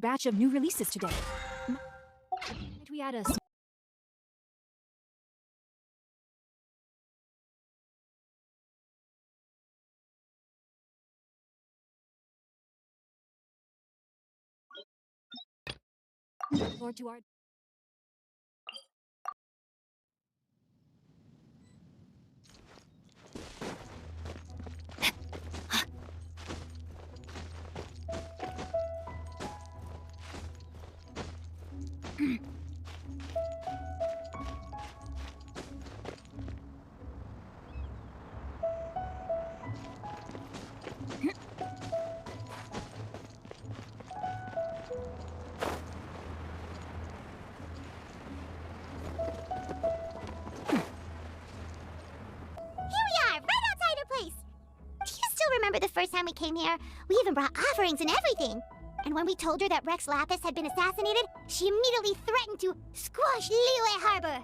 batch of new releases today. We add a... Lord to our... The first time we came here, we even brought offerings and everything. And when we told her that Rex Lapis had been assassinated, she immediately threatened to squash Liyue Harbor.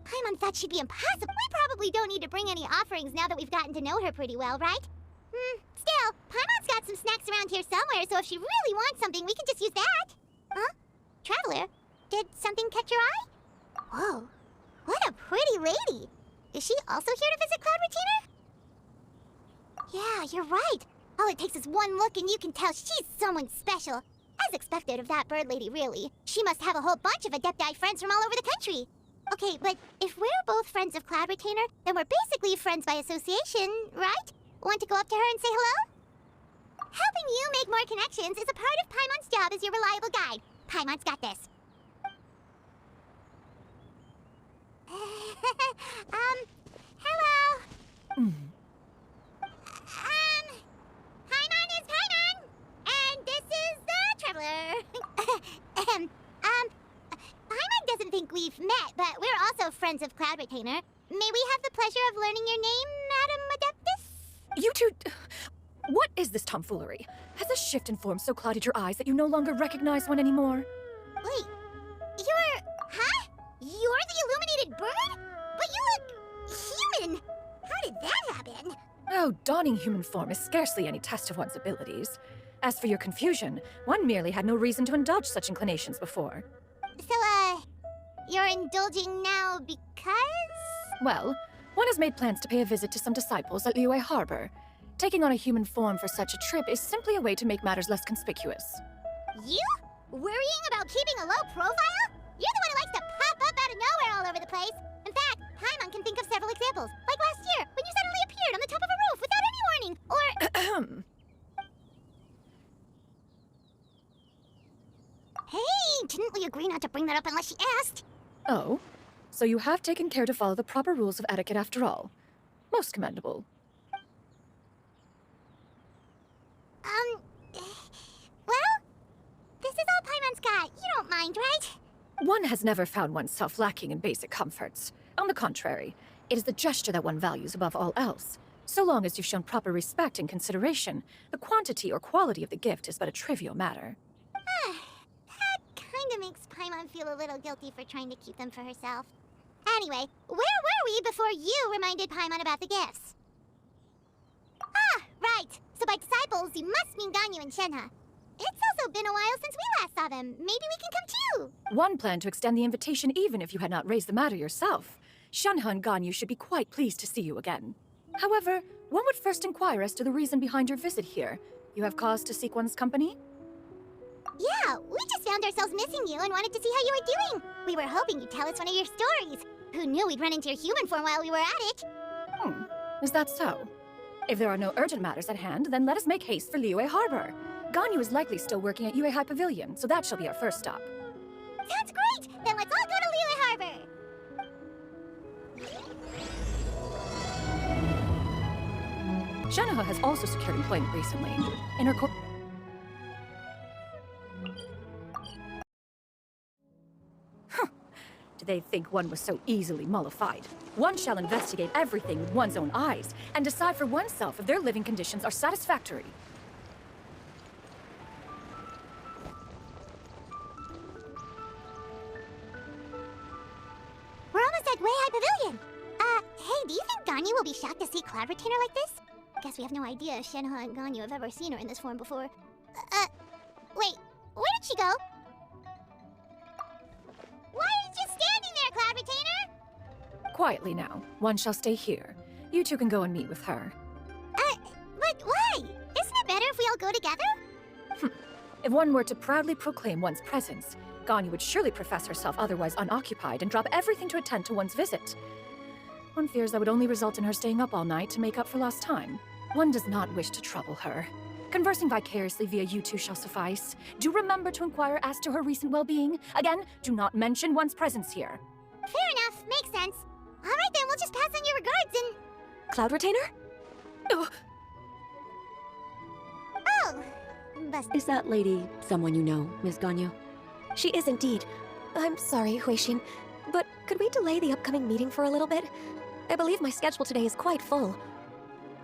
Paimon thought she'd be impossible. We probably don't need to bring any offerings now that we've gotten to know her pretty well, right? Still, Paimon's got some snacks around here somewhere, so if she really wants something, we can just use that. Huh? Traveler, did something catch your eye? Whoa, what a pretty lady. Is she also here to visit Cloud Retainer? Yeah, you're right. All it takes is one look and you can tell she's someone special. As expected of that bird lady, really. She must have a whole bunch of Adepti friends from all over the country. Okay, but if we're both friends of Cloud Retainer, then we're basically friends by association, right? Want to go up to her and say hello? Helping you make more connections is a part of Paimon's job as your reliable guide. Paimon's got this. Hello? Paimon is Paimon! And this is the Traveler. Paimon doesn't think we've met, but we're also friends of Cloud Retainer. May we have the pleasure of learning your name, Madam Adeptus? You two... What is this tomfoolery? Has a shift in form so clouded your eyes that you no longer recognize one anymore? Wait, you're... Huh? You're the illuminated bird? But you look... human! How did that happen? Oh, donning human form is scarcely any test of one's abilities. As for your confusion, one merely had no reason to indulge such inclinations before. So, you're indulging now because? Well, one has made plans to pay a visit to some disciples at Liyue Harbor. Taking on a human form for such a trip is simply a way to make matters less conspicuous. You? Worrying about keeping a low profile? You're the one who likes to pop up out of nowhere all over the place. In fact, Paimon can think of several examples. Like last year, when you suddenly appeared on the top of a roof without any warning. Or... Hey, didn't we agree not to bring that up unless she asked? Oh, so you have taken care to follow the proper rules of etiquette after all. Most commendable. Well, this is all Paimon's got. You don't mind, right? One has never found oneself lacking in basic comforts. On the contrary, it is the gesture that one values above all else. So long as you've shown proper respect and consideration, the quantity or quality of the gift is but a trivial matter. That kinda makes Paimon feel a little guilty for trying to keep them for herself. Anyway, where were we before you reminded Paimon about the gifts? Ah, right. So by disciples, you must mean Ganyu and Shenhe. It's also been a while since we last saw them. Maybe we can come too. One planned to extend the invitation even if you had not raised the matter yourself. Shenhe and Ganyu should be quite pleased to see you again. However, one would first inquire as to the reason behind your visit here. You have cause to seek one's company? Yeah, we just found ourselves missing you and wanted to see how you were doing. We were hoping you'd tell us one of your stories. Who knew we'd run into your human form while we were at it? Is that so? If there are no urgent matters at hand, then let us make haste for Liyue Harbor. Ganyu is likely still working at Yuehai Pavilion, so that shall be our first stop. Sounds great! Then let's all go to Liyue Harbor! Shenhe has also secured employment recently. In her Do they think one was so easily mollified? One shall investigate everything with one's own eyes, and decide for oneself if their living conditions are satisfactory. We're almost at Yuehai Pavilion! Hey, do you think Ganyu will be shocked to see Cloud Retainer like this? Guess we have no idea if Shenhe and Ganyu have ever seen her in this form before. Wait, where did she go. Why are you just standing there, Cloud Retainer? Quietly now. One shall stay here. You two can go and meet with her. But why? Isn't it better if we all go together? If one were to proudly proclaim one's presence, Ganyu would surely profess herself otherwise unoccupied and drop everything to attend to one's visit. One fears that would only result in her staying up all night to make up for lost time. One does not wish to trouble her. Conversing vicariously via you two shall suffice. Do remember to inquire as to her recent well-being. Again, do not mention one's presence here. Fair enough, makes sense. All right then, we'll just pass on your regards and... Cloud Retainer? Oh, busted. Is that lady someone you know, Miss Ganyu? She is indeed. I'm sorry, Huixin, but could we delay the upcoming meeting for a little bit? I believe my schedule today is quite full.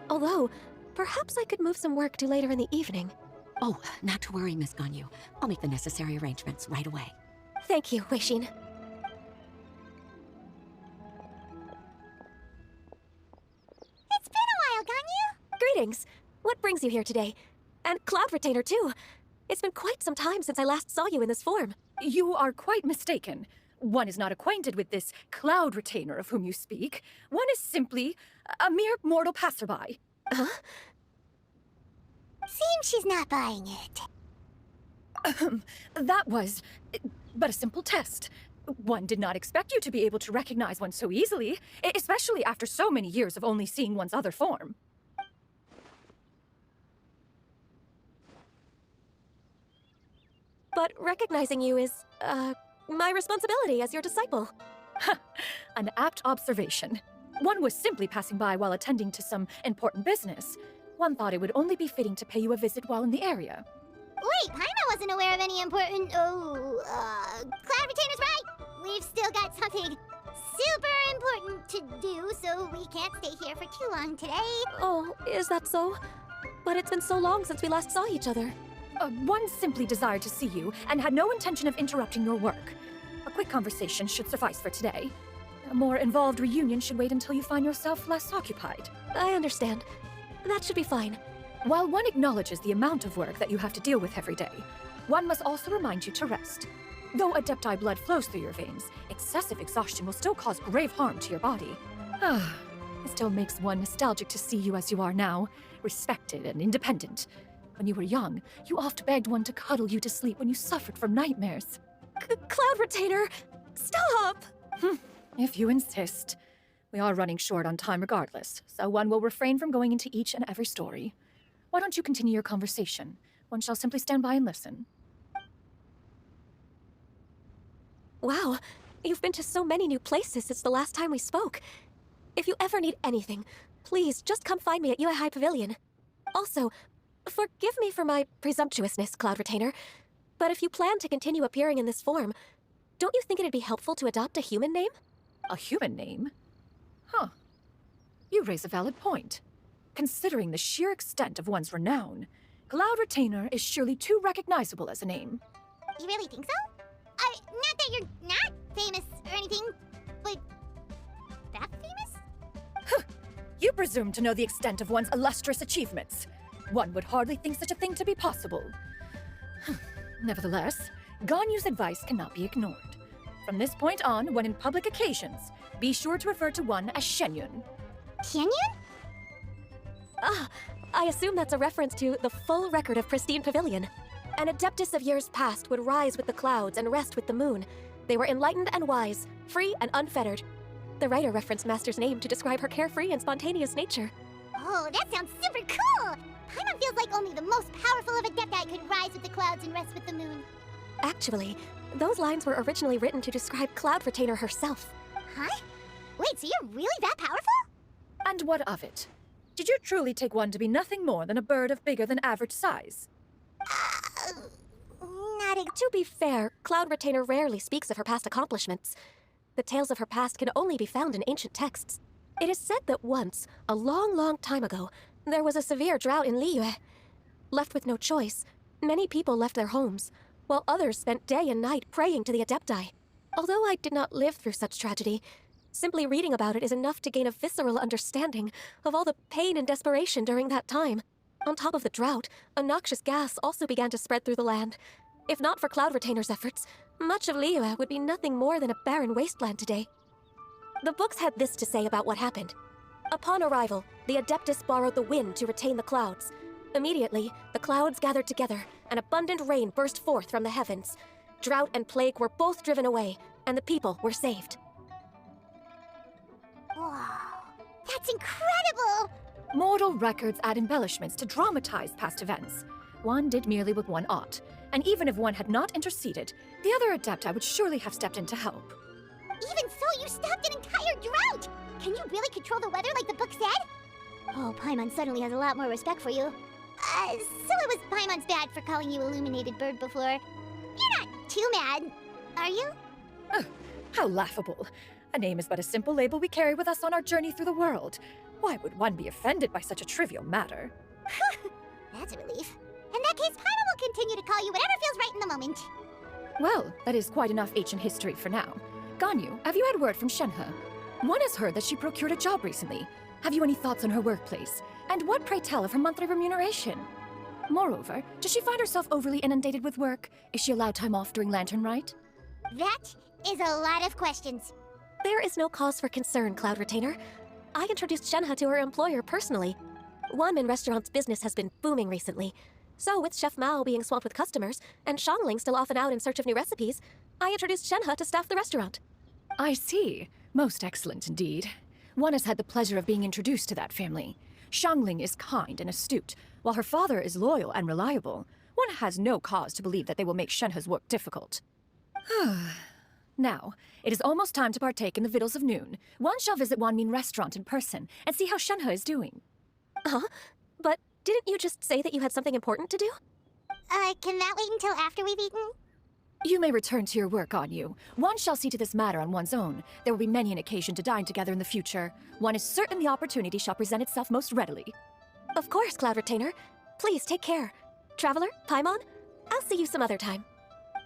Although, perhaps I could move some work to later in the evening. Oh, not to worry, Miss Ganyu. I'll make the necessary arrangements right away. Thank you, Huixin. It's been a while, Ganyu. Greetings. What brings you here today? And Cloud Retainer, too. It's been quite some time since I last saw you in this form. You are quite mistaken. One is not acquainted with this Cloud Retainer of whom you speak. One is simply a mere mortal passerby. Huh? Seems she's not buying it. That was but a simple test. One did not expect you to be able to recognize one so easily, especially after so many years of only seeing one's other form. But recognizing you is, my responsibility as your disciple. An apt observation. One was simply passing by while attending to some important business. One thought it would only be fitting to pay you a visit while in the area. Wait, Paimon wasn't aware of any important... Cloud Retainer's right! We've still got something super important to do, so we can't stay here for too long today. Oh, is that so? But it's been so long since we last saw each other. One simply desired to see you and had no intention of interrupting your work. A quick conversation should suffice for today. A more involved reunion should wait until you find yourself less occupied. I understand. That should be fine. While one acknowledges the amount of work that you have to deal with every day, one must also remind you to rest. Though Adepti blood flows through your veins, excessive exhaustion will still cause grave harm to your body. It still makes one nostalgic to see you as you are now, respected and independent. When you were young, you oft begged one to cuddle you to sleep when you suffered from nightmares. Cloud Retainer! Stop! If you insist. We are running short on time regardless, so one will refrain from going into each and every story. Why don't you continue your conversation? One shall simply stand by and listen. Wow, you've been to so many new places since the last time we spoke. If you ever need anything, please just come find me at Yuehai Pavilion. Also, forgive me for my presumptuousness, Cloud Retainer, but if you plan to continue appearing in this form, don't you think it'd be helpful to adopt a human name? A human name? Huh. You raise a valid point. Considering the sheer extent of one's renown, Cloud Retainer is surely too recognizable as a name. You really think so? Not that you're not famous or anything, but... that famous? You presume to know the extent of one's illustrious achievements. One would hardly think such a thing to be possible. Nevertheless, Ganyu's advice cannot be ignored. From this point on, when in public occasions, be sure to refer to one as Xianyun. Xianyun? Ah, I assume that's a reference to the full record of Pristine Pavilion. An adeptus of years past would rise with the clouds and rest with the moon. They were enlightened and wise, free and unfettered. The writer referenced Master's name to describe her carefree and spontaneous nature. Oh, that sounds super cool! Paimon feels like only the most powerful of Adepti could rise with the clouds and rest with the moon. Actually, those lines were originally written to describe Cloud Retainer herself. Huh? Wait, so you're really that powerful? And what of it? Did you truly take one to be nothing more than a bird of bigger than average size? To be fair, Cloud Retainer rarely speaks of her past accomplishments. The tales of her past can only be found in ancient texts. It is said that once, a long, long time ago, there was a severe drought in Liyue. Left with no choice, many people left their homes, while others spent day and night praying to the Adepti. Although I did not live through such tragedy, simply reading about it is enough to gain a visceral understanding of all the pain and desperation during that time. On top of the drought, a noxious gas also began to spread through the land. If not for Cloud Retainer's efforts, much of Liyue would be nothing more than a barren wasteland today. The books had this to say about what happened. Upon arrival, the Adeptus borrowed the wind to retain the clouds. Immediately, the clouds gathered together, and abundant rain burst forth from the heavens. Drought and plague were both driven away, and the people were saved. Wow, that's incredible! Mortal records add embellishments to dramatize past events. One did merely what one ought, and even if one had not interceded, the other Adepti would surely have stepped in to help. Even so, you stopped an entire drought! Can you really control the weather like the book said? Oh, Paimon suddenly has a lot more respect for you. So it was Paimon's bad for calling you Illuminated Bird before. You're not too mad, are you? How laughable. A name is but a simple label we carry with us on our journey through the world. Why would one be offended by such a trivial matter? That's a relief. In that case, Paimon will continue to call you whatever feels right in the moment. Well, that is quite enough ancient history for now. Ganyu, have you had word from Shenhe? One has heard that she procured a job recently. Have you any thoughts on her workplace? And what, pray tell, of her monthly remuneration? Moreover, does she find herself overly inundated with work? Is she allowed time off during Lantern Rite? That is a lot of questions. There is no cause for concern, Cloud Retainer. I introduced Shenhe to her employer personally. Wanmin Restaurant's business has been booming recently. So, with Chef Mao being swamped with customers, and Shangling still off and out in search of new recipes, I introduced Shenhe to staff the restaurant. I see. Most excellent indeed. One has had the pleasure of being introduced to that family. Shangling is kind and astute, while her father is loyal and reliable. One has no cause to believe that they will make Shenhe's work difficult. Now, it is almost time to partake in the victuals of noon. One shall visit Wanmin Restaurant in person and see how Shenhe is doing. Huh? But didn't you just say that you had something important to do? Can that wait until after we've eaten? You may return to your work, Anyu. One shall see to this matter on one's own. There will be many an occasion to dine together in the future. One is certain the opportunity shall present itself most readily. Of course, Cloud Retainer. Please take care. Traveler, Paimon, I'll see you some other time.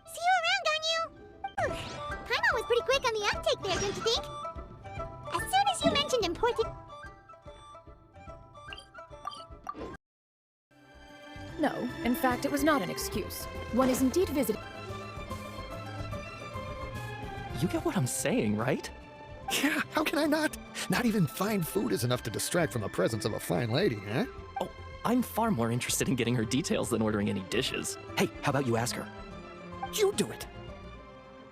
See you around, Ganyu! Paimon was pretty quick on the uptake there, don't you think? As soon as you mentioned important... No, in fact, it was not an excuse. One is indeed visiting... You get what I'm saying, right? Yeah, how can I not? Not even fine food is enough to distract from the presence of a fine lady, huh? Oh, I'm far more interested in getting her details than ordering any dishes. Hey, how about you ask her? You do it!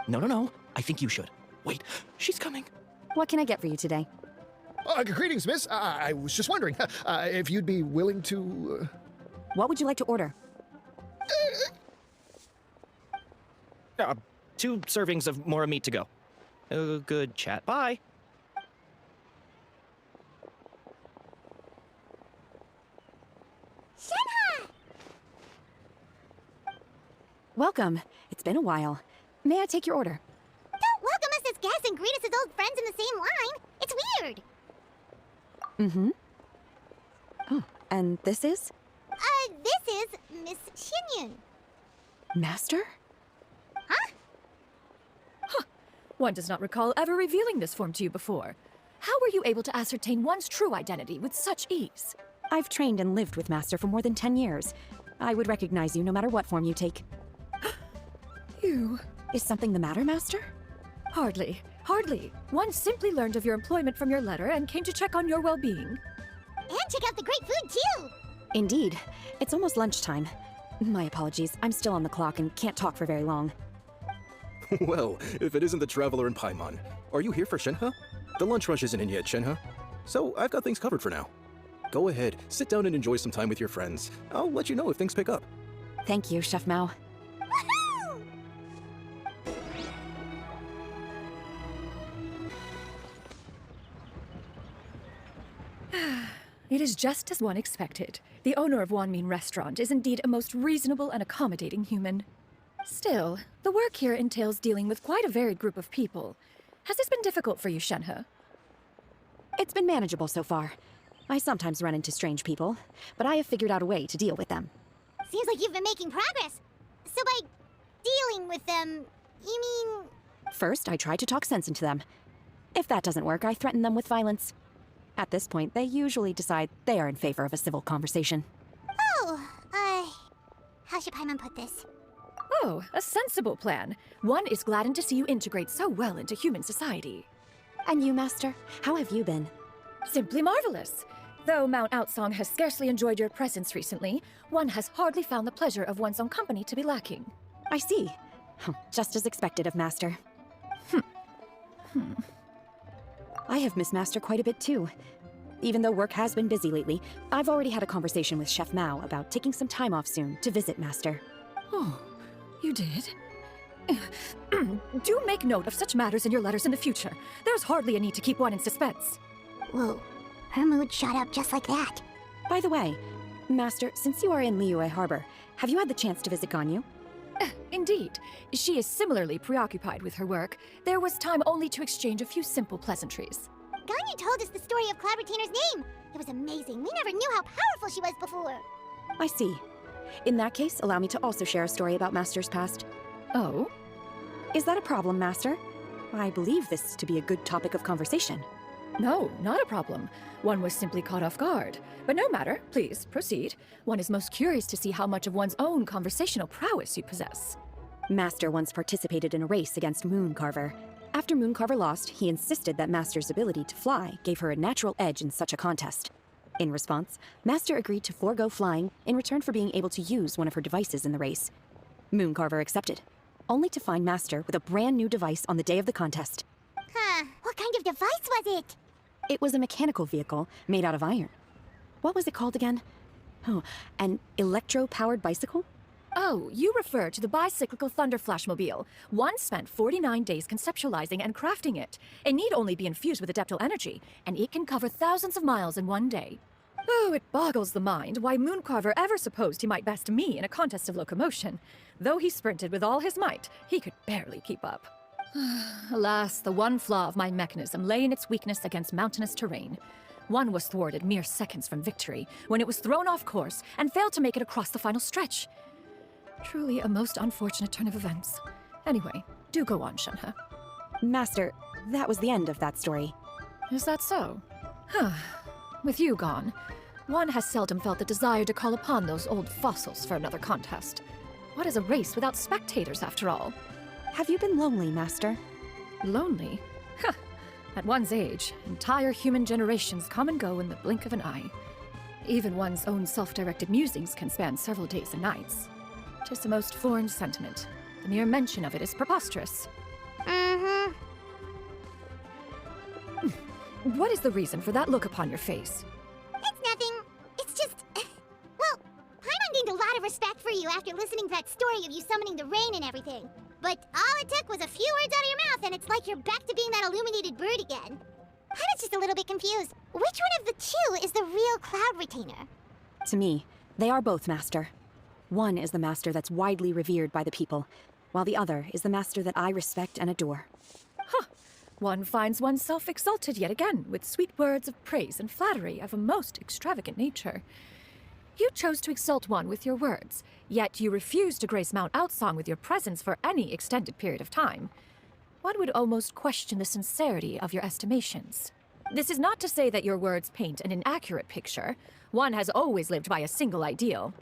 No. I think you should. Wait, she's coming. What can I get for you today? Greetings, miss. I was just wondering if you'd be willing to... What would you like to order? 2 servings of more meat to go. Good chat. Bye. Shenhe! Welcome. It's been a while. May I take your order? Don't welcome us as guests and greet us as old friends in the same line. It's weird. Mm-hmm. Oh, and this is? This is Miss Xianyun. Master? One does not recall ever revealing this form to you before. How were you able to ascertain one's true identity with such ease? I've trained and lived with Master for more than 10 years. I would recognize you no matter what form you take. You... Is something the matter, Master? Hardly. One simply learned of your employment from your letter and came to check on your well-being. And check out the great food, too! Indeed. It's almost lunchtime. My apologies. I'm still on the clock and can't talk for very long. Well, if it isn't the Traveler in Paimon, are you here for Shenhe? The lunch rush isn't in yet, Shenhe. So I've got things covered for now. Go ahead, sit down and enjoy some time with your friends. I'll let you know if things pick up. Thank you, Chef Mao. Woohoo! It is just as one expected. The owner of Wanmin Restaurant is indeed a most reasonable and accommodating human. Still, the work here entails dealing with quite a varied group of people. Has this been difficult for you, Shenhe? It's been manageable so far. I sometimes run into strange people, but I have figured out a way to deal with them. Seems like you've been making progress. So by dealing with them, you mean... First, I try to talk sense into them. If that doesn't work, I threaten them with violence. At this point, they usually decide they are in favor of a civil conversation. Oh, how should Paimon put this? Oh, a sensible plan. One is gladdened to see you integrate so well into human society. And you, Master? How have you been? Simply marvelous. Though Mount Outsong has scarcely enjoyed your presence recently, one has hardly found the pleasure of one's own company to be lacking. I see. Just as expected of Master. I have missed Master quite a bit too. Even though work has been busy lately, I've already had a conversation with Chef Mao about taking some time off soon to visit Master. Oh, you did? Do make note of such matters in your letters in the future. There's hardly a need to keep one in suspense. Whoa, her mood shot up just like that. By the way, Master, since you are in Liyue Harbor, have you had the chance to visit Ganyu? Indeed. She is similarly preoccupied with her work. There was time only to exchange a few simple pleasantries. Ganyu told us the story of Cloud Retainer's name. It was amazing. We never knew how powerful she was before. I see. In that case, allow me to also share a story about Master's past. Oh? Is that a problem, Master? I believe this to be a good topic of conversation. No, not a problem. One was simply caught off guard. But no matter, please, proceed. One is most curious to see how much of one's own conversational prowess you possess. Master once participated in a race against Mooncarver. After Mooncarver lost, he insisted that Master's ability to fly gave her a natural edge in such a contest. In response, Master agreed to forego flying in return for being able to use one of her devices in the race. Mooncarver accepted, only to find Master with a brand new device on the day of the contest. Huh, what kind of device was it? It was a mechanical vehicle made out of iron. What was it called again? Oh, an electro-powered bicycle? Oh, you refer to the bicyclical Thunderflashmobile. One spent 49 days conceptualizing and crafting it. It need only be infused with adeptal energy, and it can cover thousands of miles in one day. Oh, it boggles the mind why Mooncarver ever supposed he might best me in a contest of locomotion. Though he sprinted with all his might, he could barely keep up. Alas, the one flaw of my mechanism lay in its weakness against mountainous terrain. One was thwarted mere seconds from victory, when it was thrown off course and failed to make it across the final stretch. Truly a most unfortunate turn of events. Anyway, do go on, Shenhe. Master, that was the end of that story. Is that so? With you gone, one has seldom felt the desire to call upon those old fossils for another contest. What is a race without spectators, after all? Have you been lonely, Master? Lonely? At one's age, entire human generations come and go in the blink of an eye. Even one's own self-directed musings can span several days and nights. 'Tis a most foreign sentiment. The mere mention of it is preposterous. Mm-hmm. What is the reason for that look upon your face? It's nothing. It's just... Well, Paimon gained a lot of respect for you after listening to that story of you summoning the rain and everything. But all it took was a few words out of your mouth and it's like you're back to being that illuminated bird again. Paimon just a little bit confused. Which one of the two is the real Cloud Retainer? To me, they are both, Master. One is the Master that's widely revered by the people, while the other is the Master that I respect and adore. One finds oneself exalted yet again with sweet words of praise and flattery of a most extravagant nature. You chose to exalt one with your words, yet you refuse to grace Mount Outsong with your presence for any extended period of time. One would almost question the sincerity of your estimations. This is not to say that your words paint an inaccurate picture. One has always lived by a single ideal.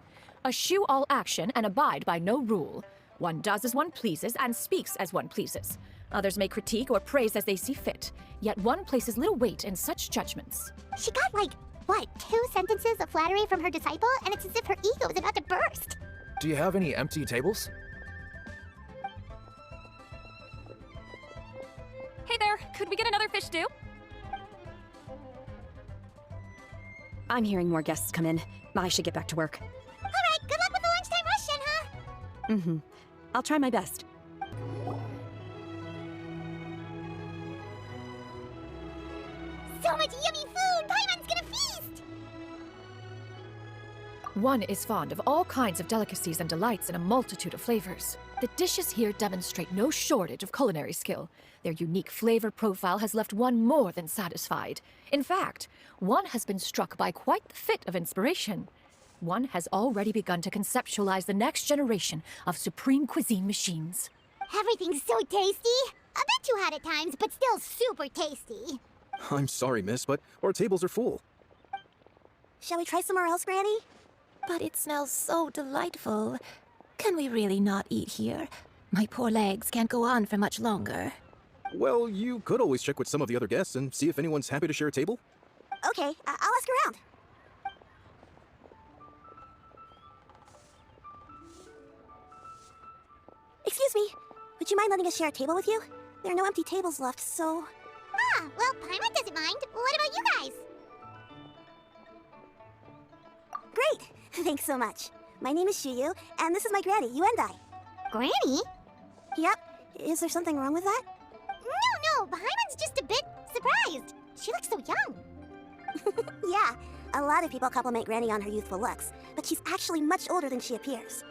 Eschew all action and abide by no rule. One does as one pleases and speaks as one pleases. Others may critique or praise as they see fit, yet one places little weight in such judgments. She got like, what, 2 sentences of flattery from her disciple? And it's as if her ego is about to burst. Do you have any empty tables? Hey there, could we get another fish stew? I'm hearing more guests come in. I should get back to work. Alright, good luck with the lunchtime rush, Shenhe! Mm-hmm. I'll try my best. So much yummy food! Paimon's gonna feast! One is fond of all kinds of delicacies and delights in a multitude of flavors. The dishes here demonstrate no shortage of culinary skill. Their unique flavor profile has left one more than satisfied. In fact, one has been struck by quite the fit of inspiration. One has already begun to conceptualize the next generation of supreme cuisine machines. Everything's so tasty! A bit too hot at times, but still super tasty. I'm sorry, miss, but our tables are full. Shall we try somewhere else, Granny? But it smells so delightful. Can we really not eat here? My poor legs can't go on for much longer. Well, you could always check with some of the other guests and see if anyone's happy to share a table. Okay, I'll ask around. Excuse me, would you mind letting us share a table with you? There are no empty tables left, so... Ah, well, Paimon doesn't mind. What about you guys? Great! Thanks so much. My name is Xianyun, and this is my granny, Yuendai. Granny? Yep. Is there something wrong with that? No, Paimon's just a bit surprised. She looks so young. Yeah, a lot of people compliment Granny on her youthful looks, but she's actually much older than she appears.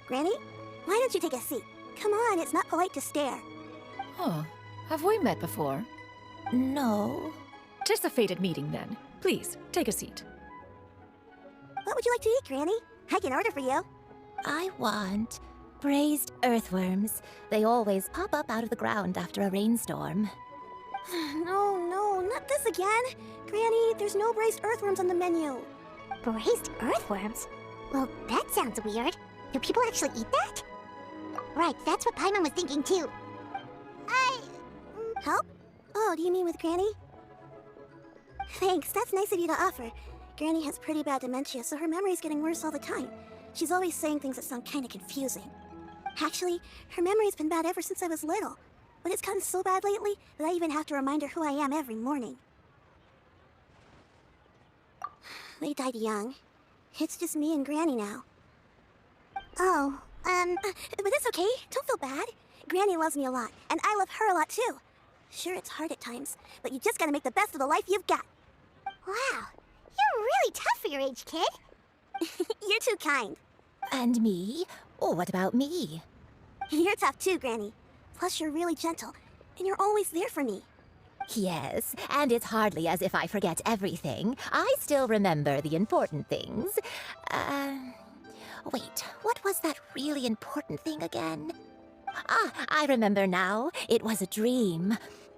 Granny, why don't you take a seat? Come on, it's not polite to stare. Huh. Have we met before? No. 'Tis a fated meeting, then. Please, take a seat. What would you like to eat, Granny? I can order for you. I want braised earthworms. They always pop up out of the ground after a rainstorm. No, not this again. Granny, there's no braised earthworms on the menu. Braised earthworms? Well, that sounds weird. Do people actually eat that? Right, that's what Paimon was thinking too. Help? Oh, do you mean with Granny? Thanks, that's nice of you to offer. Granny has pretty bad dementia, so her memory's getting worse all the time. She's always saying things that sound kinda confusing. Actually, her memory's been bad ever since I was little. But it's gotten so bad lately that I even have to remind her who I am every morning. They died young. It's just me and Granny now. Oh, but it's okay. Don't feel bad. Granny loves me a lot, and I love her a lot too. Sure, it's hard at times, but you just gotta make the best of the life you've got. Wow, you're really tough for your age, kid. You're too kind. And me? Oh, what about me? You're tough too, Granny. Plus, you're really gentle, and you're always there for me. Yes, and it's hardly as if I forget everything. I still remember the important things. Wait, what was that really important thing again? Ah, I remember now. It was a dream.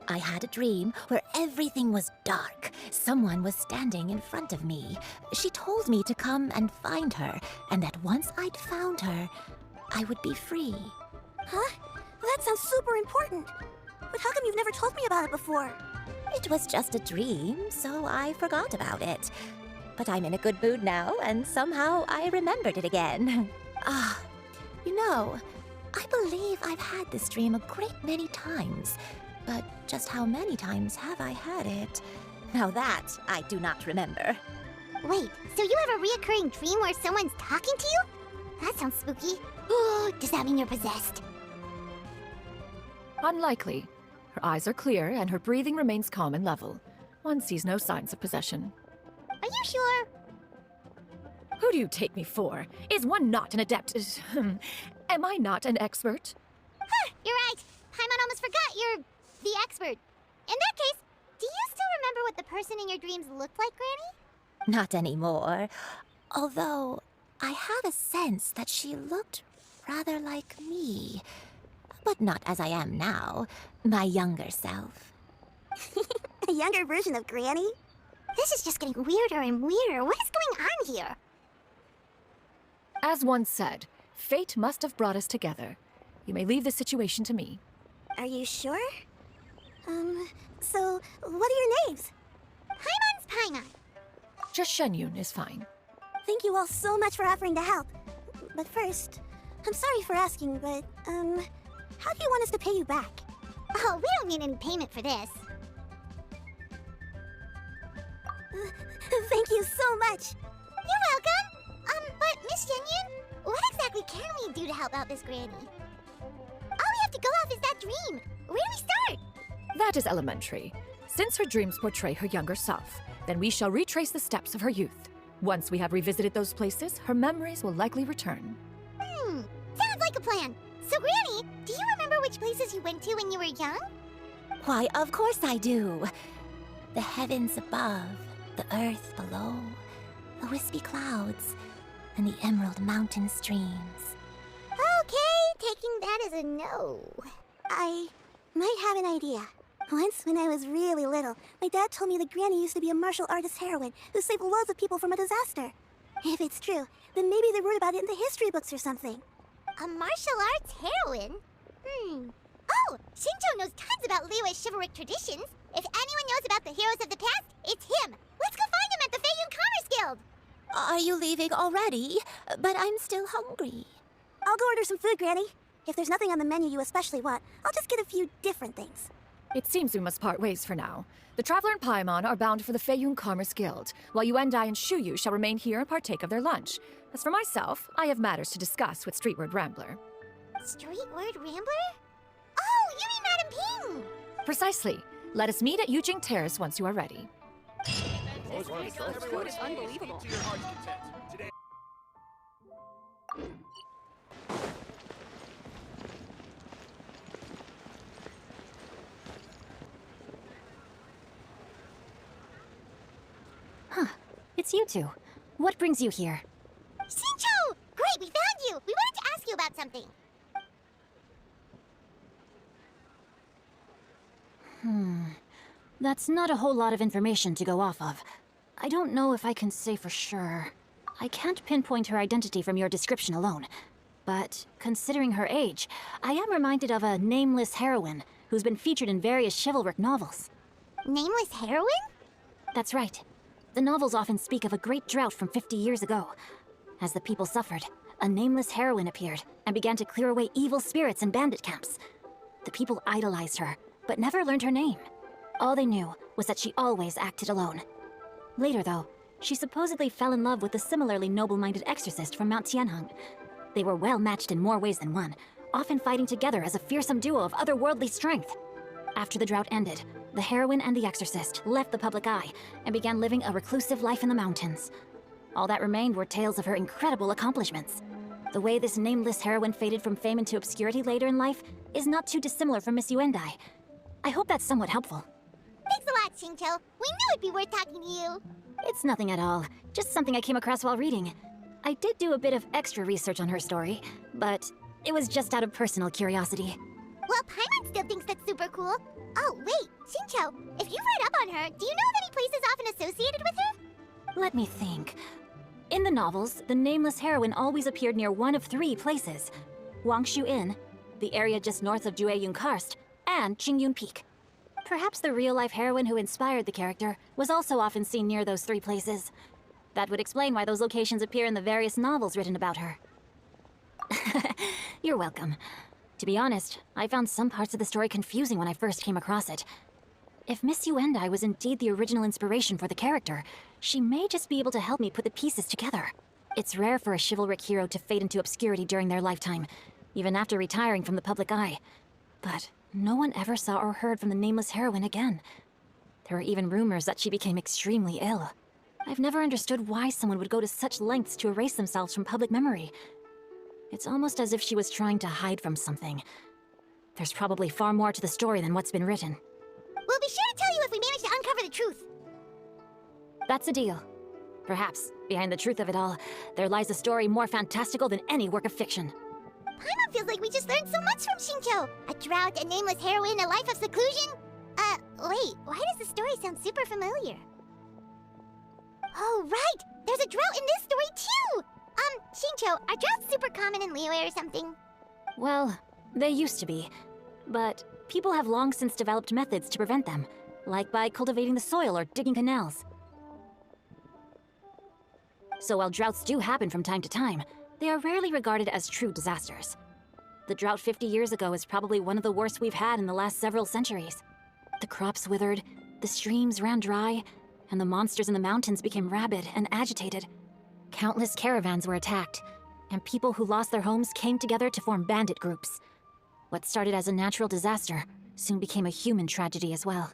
I had a dream where everything was dark. Someone was standing in front of me. She told me to come and find her, and that once I'd found her, I would be free. Huh? Well, that sounds super important. But how come you've never told me about it before? It was just a dream, so I forgot about it. But I'm in a good mood now, and somehow I remembered it again. Ah, you know, I believe I've had this dream a great many times. But just how many times have I had it? Now that I do not remember. Wait, so you have a reoccurring dream where someone's talking to you? That sounds spooky. Oh, does that mean you're possessed? Unlikely. Her eyes are clear, and her breathing remains calm and level. One sees no signs of possession. Are you sure? Who do you take me for? Is one not an adept? Am I not an expert? Huh, you're right. Paimon almost forgot you're the expert. In that case, do you still remember what the person in your dreams looked like, Granny? Not anymore. Although, I have a sense that she looked rather like me. But not as I am now. My younger self. A younger version of Granny? This is just getting weirder and weirder. What is going on here? As one said, fate must have brought us together. You may leave the situation to me. Are you sure? So, what are your names? Paimon's Paimon. Just Xianyun is fine. Thank you all so much for offering to help. But first, I'm sorry for asking, but, how do you want us to pay you back? Oh, we don't need any payment for this. Thank you so much. You're welcome. But Miss Xianyun, what exactly can we do to help out this granny? All we have to go off is that dream. Where do we start? That is elementary. Since her dreams portray her younger self, then we shall retrace the steps of her youth. Once we have revisited those places, her memories will likely return. Sounds like a plan. So, Granny, do you remember which places you went to when you were young? Why, of course I do. The heavens above, the earth below, the wispy clouds, and the emerald mountain streams. Okay, taking that as a no. I might have an idea. Once, when I was really little, my dad told me that Granny used to be a martial artist heroine who saved loads of people from a disaster. If it's true, then maybe they wrote about it in the history books or something. A martial arts heroine? Oh, Shinjo knows tons about Liyue's chivalric traditions. If anyone knows about the heroes of the past, it's him. Let's go find him at the Xianyun Commerce Guild. Are you leaving already? But I'm still hungry. I'll go order some food, Granny. If there's nothing on the menu you especially want, I'll just get a few different things. It seems we must part ways for now. The Traveler and Paimon are bound for the Xianyun Commerce Guild, while Yuendai and Xiuyu shall remain here and partake of their lunch. As for myself, I have matters to discuss with Streetward Rambler. Streetward Rambler? Oh, you mean Madam Ping! Precisely. Let us meet at Yujing Terrace once you are ready. Food is unbelievable. It's you two. What brings you here? Shinjo! Great, we found you! We wanted to ask you about something. That's not a whole lot of information to go off of. I don't know if I can say for sure. I can't pinpoint her identity from your description alone. But considering her age, I am reminded of a nameless heroine who's been featured in various chivalric novels. Nameless heroine? That's right. The novels often speak of a great drought from 50 years ago. As the people suffered, a nameless heroine appeared and began to clear away evil spirits in bandit camps. The people idolized her, but never learned her name. All they knew was that she always acted alone. Later, though, she supposedly fell in love with a similarly noble-minded exorcist from Mount Tianheng. They were well matched in more ways than one, often fighting together as a fearsome duo of otherworldly strength. After the drought ended, the heroine and the exorcist left the public eye and began living a reclusive life in the mountains. All that remained were tales of her incredible accomplishments. The way this nameless heroine faded from fame into obscurity later in life is not too dissimilar from Miss Yuendai. I hope that's somewhat helpful. Thanks a lot, Shinjo. We knew it'd be worth talking to you. It's nothing at all, just something I came across while reading. I did do a bit of extra research on her story, but it was just out of personal curiosity. Well, Paimon still thinks that's super cool. Oh, wait, Shinjo, if you've read up on her, do you know of any places often associated with her? Let me think. In the novels, the nameless heroine always appeared near one of 3 places. Wangshu Inn, the area just north of Jueyun Karst, and Qingyun Peak. Perhaps the real-life heroine who inspired the character was also often seen near those 3 places. That would explain why those locations appear in the various novels written about her. You're welcome. To be honest, I found some parts of the story confusing when I first came across it. If Miss Yuendai was indeed the original inspiration for the character, she may just be able to help me put the pieces together. It's rare for a chivalric hero to fade into obscurity during their lifetime, even after retiring from the public eye. But no one ever saw or heard from the nameless heroine again. There were even rumors that she became extremely ill. I've never understood why someone would go to such lengths to erase themselves from public memory. It's almost as if she was trying to hide from something. There's probably far more to the story than what's been written. We'll be sure to tell you if we manage to uncover the truth. That's a deal. Perhaps, behind the truth of it all, there lies a story more fantastical than any work of fiction. Paimon feels like we just learned so much from Shinjo. A drought, a nameless heroine, a life of seclusion. Wait, why does the story sound super familiar? Oh, right! There's a drought in this story, too! Shinjo, are droughts super common in Liyue or something? Well, they used to be. But people have long since developed methods to prevent them, like by cultivating the soil or digging canals. So while droughts do happen from time to time, they are rarely regarded as true disasters. The drought 50 years ago is probably one of the worst we've had in the last several centuries. The crops withered, the streams ran dry, and the monsters in the mountains became rabid and agitated. Countless caravans were attacked, and people who lost their homes came together to form bandit groups. What started as a natural disaster soon became a human tragedy as well.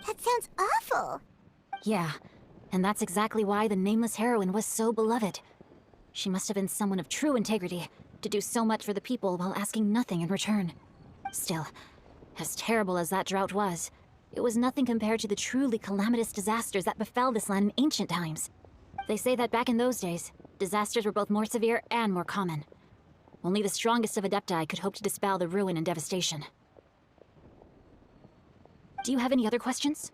That sounds awful! Yeah, and that's exactly why the nameless heroine was so beloved. She must have been someone of true integrity, to do so much for the people while asking nothing in return. Still, as terrible as that drought was, it was nothing compared to the truly calamitous disasters that befell this land in ancient times. They say that back in those days, disasters were both more severe and more common. Only the strongest of Adepti could hope to dispel the ruin and devastation. Do you have any other questions?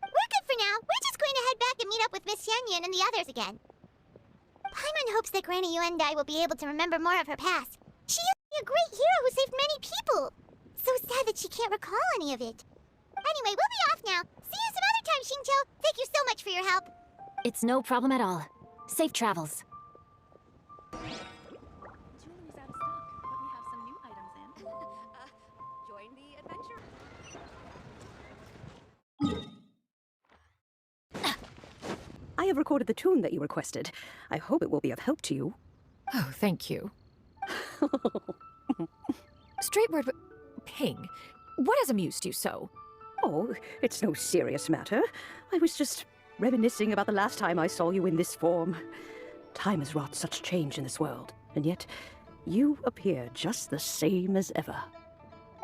We're good for now. We're just going to head back and meet up with Miss Xianyun and the others again. Paimon hopes that Granny Yuendai will be able to remember more of her past. She used to be a great hero who saved many people. So sad that she can't recall any of it. Anyway, we'll be off now. See you some other time, Xingqiu. Thank you so much for your help. It's no problem at all. Safe travels. Jewelry's out of stock, but we have some new items in. Join the adventure. I have recorded the tune that you requested. I hope it will be of help to you. Oh, thank you. Straight word, Ping, what has amused you so? Oh, it's no serious matter. I was just reminiscing about the last time I saw you in this form. Time has wrought such change in this world, and yet you appear just the same as ever.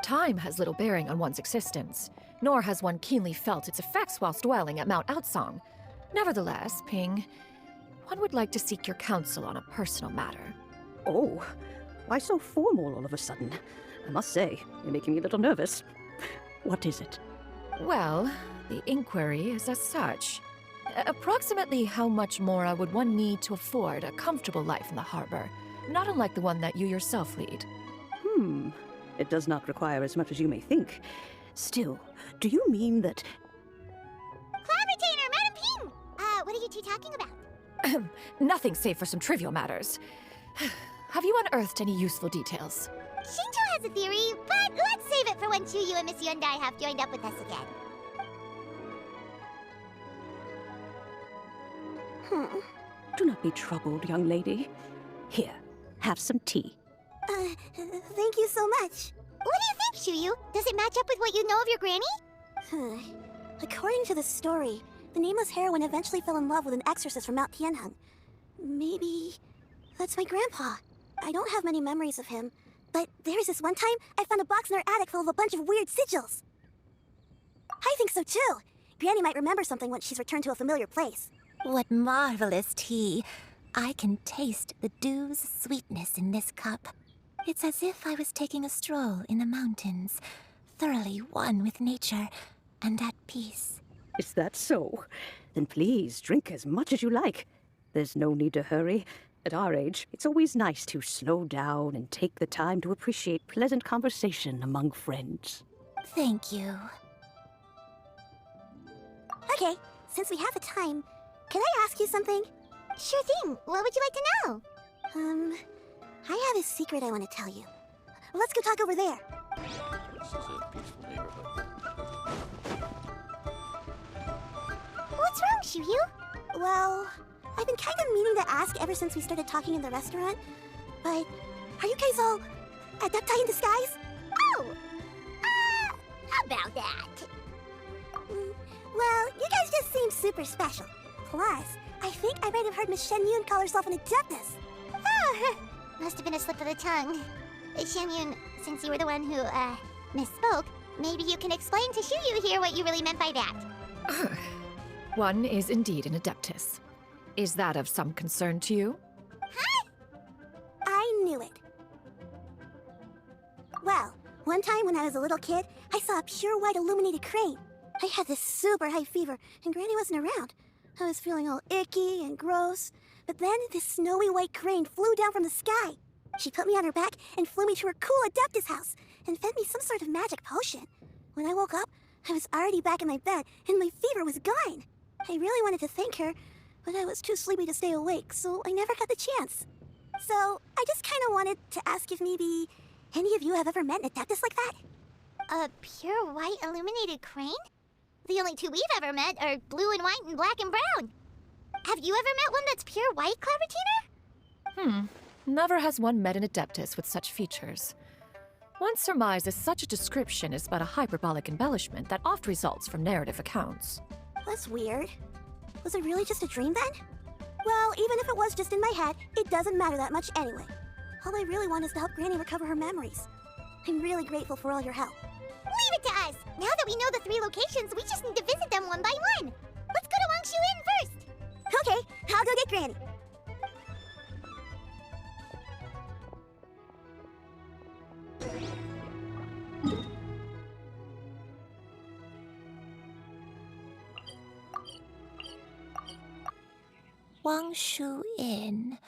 Time has little bearing on one's existence, nor has one keenly felt its effects whilst dwelling at Mount Outsong. Nevertheless, Ping, one would like to seek your counsel on a personal matter. Oh, why so formal all of a sudden? I must say, you're making me a little nervous. What is it? Well, the inquiry is as such. Approximately how much more would one need to afford a comfortable life in the harbor, not unlike the one that you yourself lead? It does not require as much as you may think. Still, do you mean that... Cloud Retainer, Madam Ping! What are you two talking about? Nothing save for some trivial matters. Have you unearthed any useful details? Xingqiu has a theory, but let's save it for when Chenyu and Miss Yuendai have joined up with us again. Do not be troubled, young lady. Here, have some tea. Thank you so much. What do you think, Xianyun? Does it match up with what you know of your granny? According to the story, the nameless heroine eventually fell in love with an exorcist from Mount Tianheng. Maybe that's my grandpa. I don't have many memories of him, but there's this one time I found a box in our attic full of a bunch of weird sigils. I think so too. Granny might remember something once she's returned to a familiar place. What marvelous tea. I can taste the dew's sweetness in this cup. It's as if I was taking a stroll in the mountains, thoroughly one with nature and at peace. Is that so? Then please drink as much as you like. There's no need to hurry. At our age, it's always nice to slow down and take the time to appreciate pleasant conversation among friends. Thank you. Okay, since we have the time, can I ask you something? Sure thing. What would you like to know? I have a secret I want to tell you. Let's go talk over there. This is a peaceful neighborhood. What's wrong, Xianyun? Well, I've been kind of meaning to ask ever since we started talking in the restaurant, but are you guys all adepti in disguise? Oh! About that. Well, you guys just seem super special. Plus, I think I might have heard Miss Xianyun call herself an adeptus. Oh, must have been a slip of the tongue. Xianyun, since you were the one who, misspoke, maybe you can explain to Xianyun here what you really meant by that. One is indeed an adeptus. Is that of some concern to you? Huh? I knew it. Well, one time when I was a little kid, I saw a pure white illuminated crane. I had this super high fever, and Granny wasn't around. I was feeling all icky and gross. But then this snowy white crane flew down from the sky. She put me on her back and flew me to her cool adeptus house and fed me some sort of magic potion. When I woke up, I was already back in my bed and my fever was gone. I really wanted to thank her, but I was too sleepy to stay awake, so I never got the chance. So I just kind of wanted to ask if maybe any of you have ever met an adeptus like that? A pure white illuminated crane? The only two we've ever met are blue and white and black and brown. Have you ever met one that's pure white, Cloud Retainer? Never has one met an adeptus with such features. One surmises such a description is but a hyperbolic embellishment that oft results from narrative accounts. That's weird. Was it really just a dream then? Well, even if it was just in my head, it doesn't matter that much anyway. All I really want is to help Granny recover her memories. I'm really grateful for all your help. Leave it to us! Now that we know the 3 locations, we just need to visit them one by one. Let's go to Wangshu Inn first! Okay, I'll go get Granny. Wangshu Inn.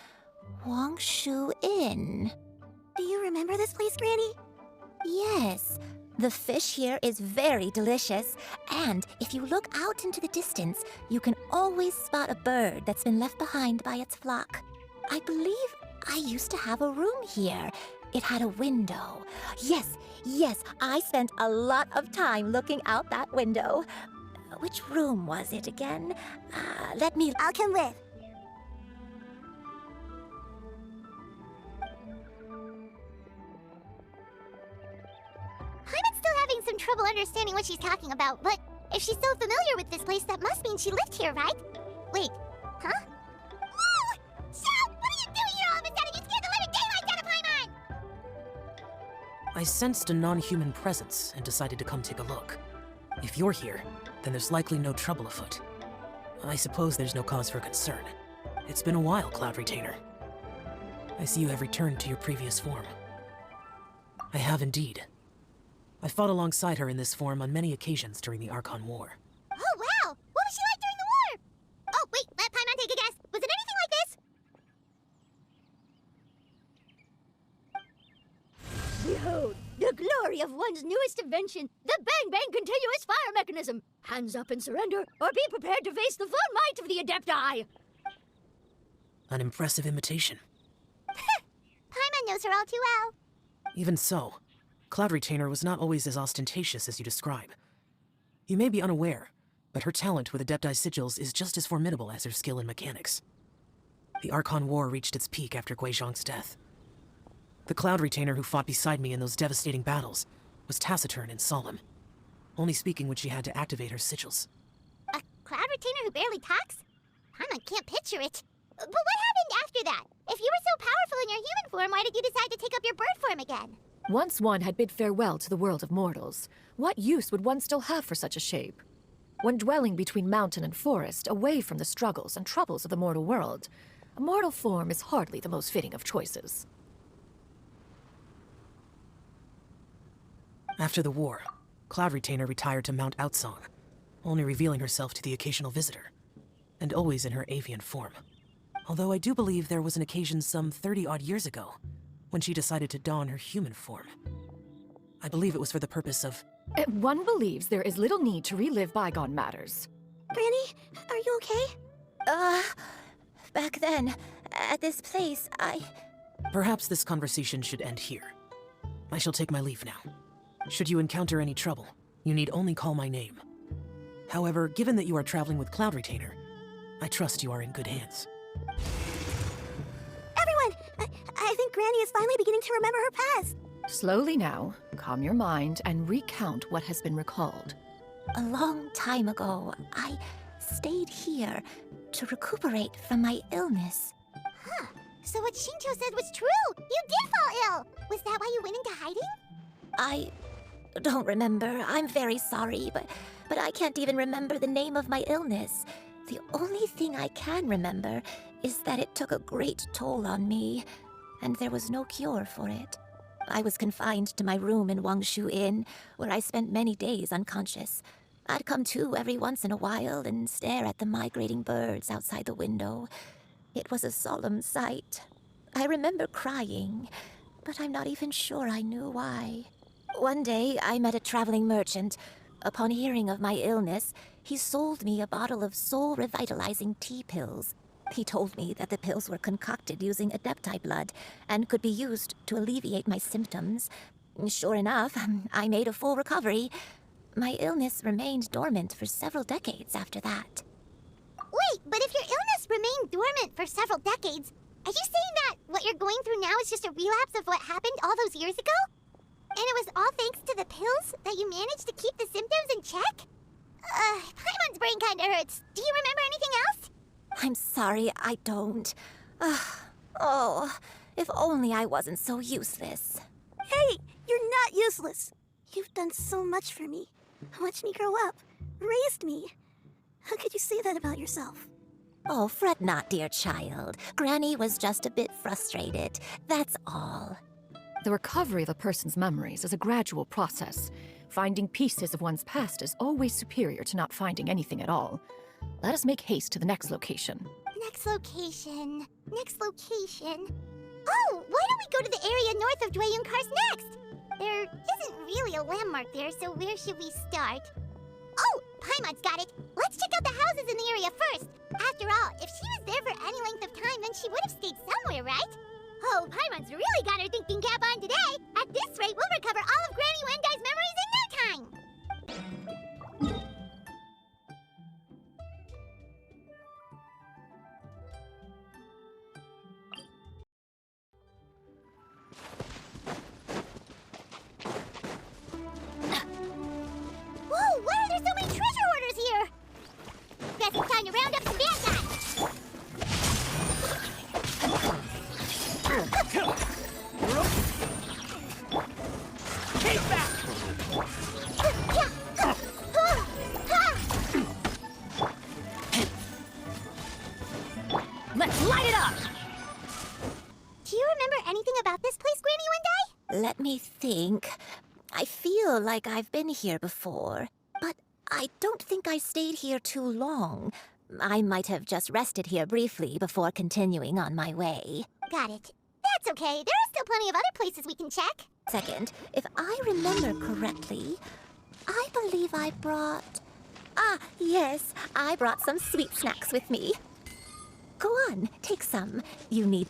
Wangshu Inn. Do you remember this place, Granny? Yes. The fish here is very delicious, and if you look out into the distance, you can always spot a bird that's been left behind by its flock. I believe I used to have a room here. It had a window. Yes, I spent a lot of time looking out that window. Which room was it again? I'll come with. I'm still having some trouble understanding what she's talking about, but if she's so familiar with this place, that must mean she lived here, right? Wait, huh? Whoa! Shell, what are you doing here all of a sudden? You scared the living daylights out of Paimon! I sensed a non-human presence and decided to come take a look. If you're here, then there's likely no trouble afoot. I suppose there's no cause for concern. It's been a while, Cloud Retainer. I see you have returned to your previous form. I have indeed. I fought alongside her in this form on many occasions during the Archon War. Oh, wow! What was she like during the war? Oh, wait, let Paimon take a guess. Was it anything like this? Behold, the glory of one's newest invention, the Bang Bang Continuous Fire Mechanism. Hands up and surrender, or be prepared to face the full might of the Adepti. An impressive imitation. Paimon knows her all too well. Even so, Cloud Retainer was not always as ostentatious as you describe. You may be unaware, but her talent with Adepti sigils is just as formidable as her skill in mechanics. The Archon War reached its peak after Guizhong's death. The Cloud Retainer who fought beside me in those devastating battles was taciturn and solemn, only speaking when she had to activate her sigils. A Cloud Retainer who barely talks? Paimon can't picture it. But what happened after that? If you were so powerful in your human form, why did you decide to take up your bird form again? Once one had bid farewell to the world of mortals, what use would one still have for such a shape? When dwelling between mountain and forest, away from the struggles and troubles of the mortal world, a mortal form is hardly the most fitting of choices. After the war, Cloud Retainer retired to Mount Outsong, only revealing herself to the occasional visitor, and always in her avian form. Although I do believe there was an occasion some 30-odd years ago, when she decided to don her human form. I believe it was for the purpose of... One believes there is little need to relive bygone matters. Granny, are you okay? Back then, at this place, Perhaps this conversation should end here. I shall take my leave now. Should you encounter any trouble, you need only call my name. However, given that you are traveling with Cloud Retainer, I trust you are in good hands. Everyone! I think Granny is finally beginning to remember her past. Slowly now, calm your mind and recount what has been recalled. A long time ago, I stayed here to recuperate from my illness. Huh. So what Xingqiu said was true! You did fall ill! Was that why you went into hiding? I don't remember. I'm very sorry, but I can't even remember the name of my illness. The only thing I can remember is that it took a great toll on me, and there was no cure for it. I was confined to my room in Wangshu Inn, where I spent many days unconscious. I'd come to every once in a while and stare at the migrating birds outside the window. It was a solemn sight. I remember crying, but I'm not even sure I knew why. One day, I met a traveling merchant. Upon hearing of my illness, he sold me a bottle of soul-revitalizing tea pills. He told me that the pills were concocted using Adepti blood and could be used to alleviate my symptoms. Sure enough, I made a full recovery. My illness remained dormant for several decades after that. Wait, but if your illness remained dormant for several decades, are you saying that what you're going through now is just a relapse of what happened all those years ago? And it was all thanks to the pills that you managed to keep the symptoms in check? Paimon's brain kinda hurts. Do you remember anything else? I'm sorry, I don't. Oh, if only I wasn't so useless. Hey, you're not useless. You've done so much for me. Watched me grow up. Raised me. How could you say that about yourself? Oh, fret not, dear child. Granny was just a bit frustrated. That's all. The recovery of a person's memories is a gradual process. Finding pieces of one's past is always superior to not finding anything at all. Let us make haste to the next location. Next location. Next location. Oh, why don't we go to the area north of Xianyun next? There isn't really a landmark there, so where should we start? Oh, Paimon's got it. Let's check out the houses in the area first. After all, if she was there for any length of time, then she would have stayed somewhere, right? Oh, Paimon's really got her thinking cap on today. At this rate, we'll recover all of Granny Wendai's memories in no time. Whoa, why are there so many treasure hoarders here? Guess it's time to round up some bad guys. Take back! Let's light it up! Do you remember anything about this place, Granny Wendai? Let me think. I feel like I've been here before, but I don't think I stayed here too long. I might have just rested here briefly before continuing on my way. Got it. That's okay. There are still plenty of other places we can check. Second, if I remember correctly, I believe I brought... Ah, yes, I brought some sweet snacks with me. Go on, take some. You need...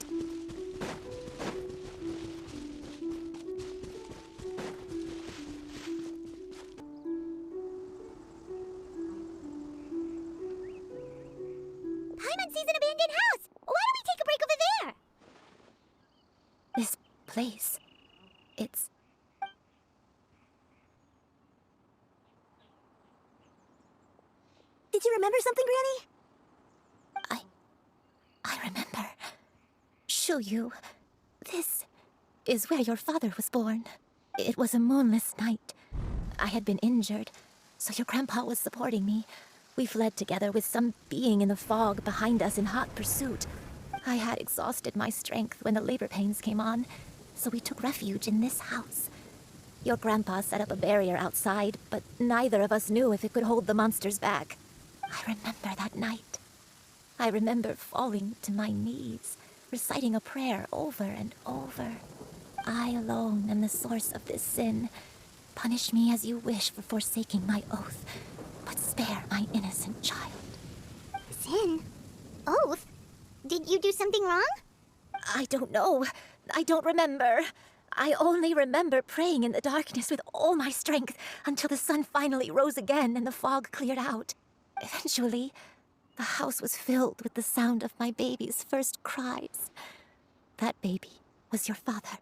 Paimon sees an abandoned house. Why don't we take a break over there? This place... It's... Did you remember something, Granny? I remember. Xianyun, this is where your father was born. It was a moonless night. I had been injured, so your grandpa was supporting me. We fled together with some being in the fog behind us in hot pursuit. I had exhausted my strength when the labor pains came on, so we took refuge in this house. Your grandpa set up a barrier outside, but neither of us knew if it could hold the monsters back. I remember that night. I remember falling to my knees, reciting a prayer over and over. I alone am the source of this sin. Punish me as you wish for forsaking my oath, but spare my innocent child. Sin? Oath? Did you do something wrong? I don't know. I don't remember. I only remember praying in the darkness with all my strength until the sun finally rose again and the fog cleared out. Eventually, the house was filled with the sound of my baby's first cries. That baby was your father.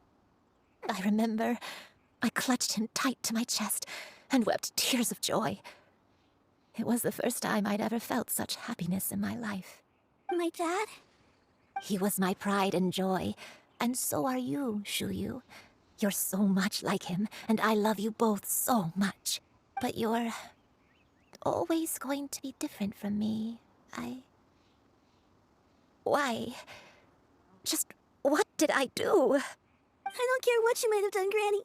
I remember I clutched him tight to my chest and wept tears of joy. It was the first time I'd ever felt such happiness in my life. My dad? He was my pride and joy, and so are you, Xianyun. You're so much like him, and I love you both so much. But you're always going to be different from me. Why? Just what did I do? I don't care what you might have done, Granny.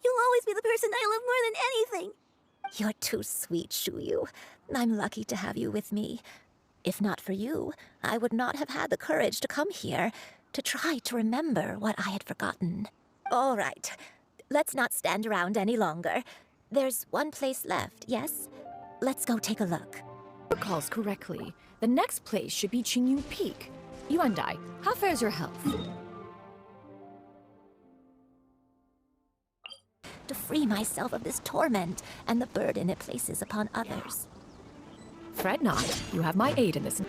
You'll always be the person I love more than anything. You're too sweet, Xianyun. I'm lucky to have you with me. If not for you, I would not have had the courage to come here, to try to remember what I had forgotten. All right, let's not stand around any longer. There's one place left, yes? Let's go take a look. Recalls correctly, the next place should be Chenyu Peak. Yuandai, how fares your health? To free myself of this torment and the burden it places upon others. Fret not, you have my aid in this.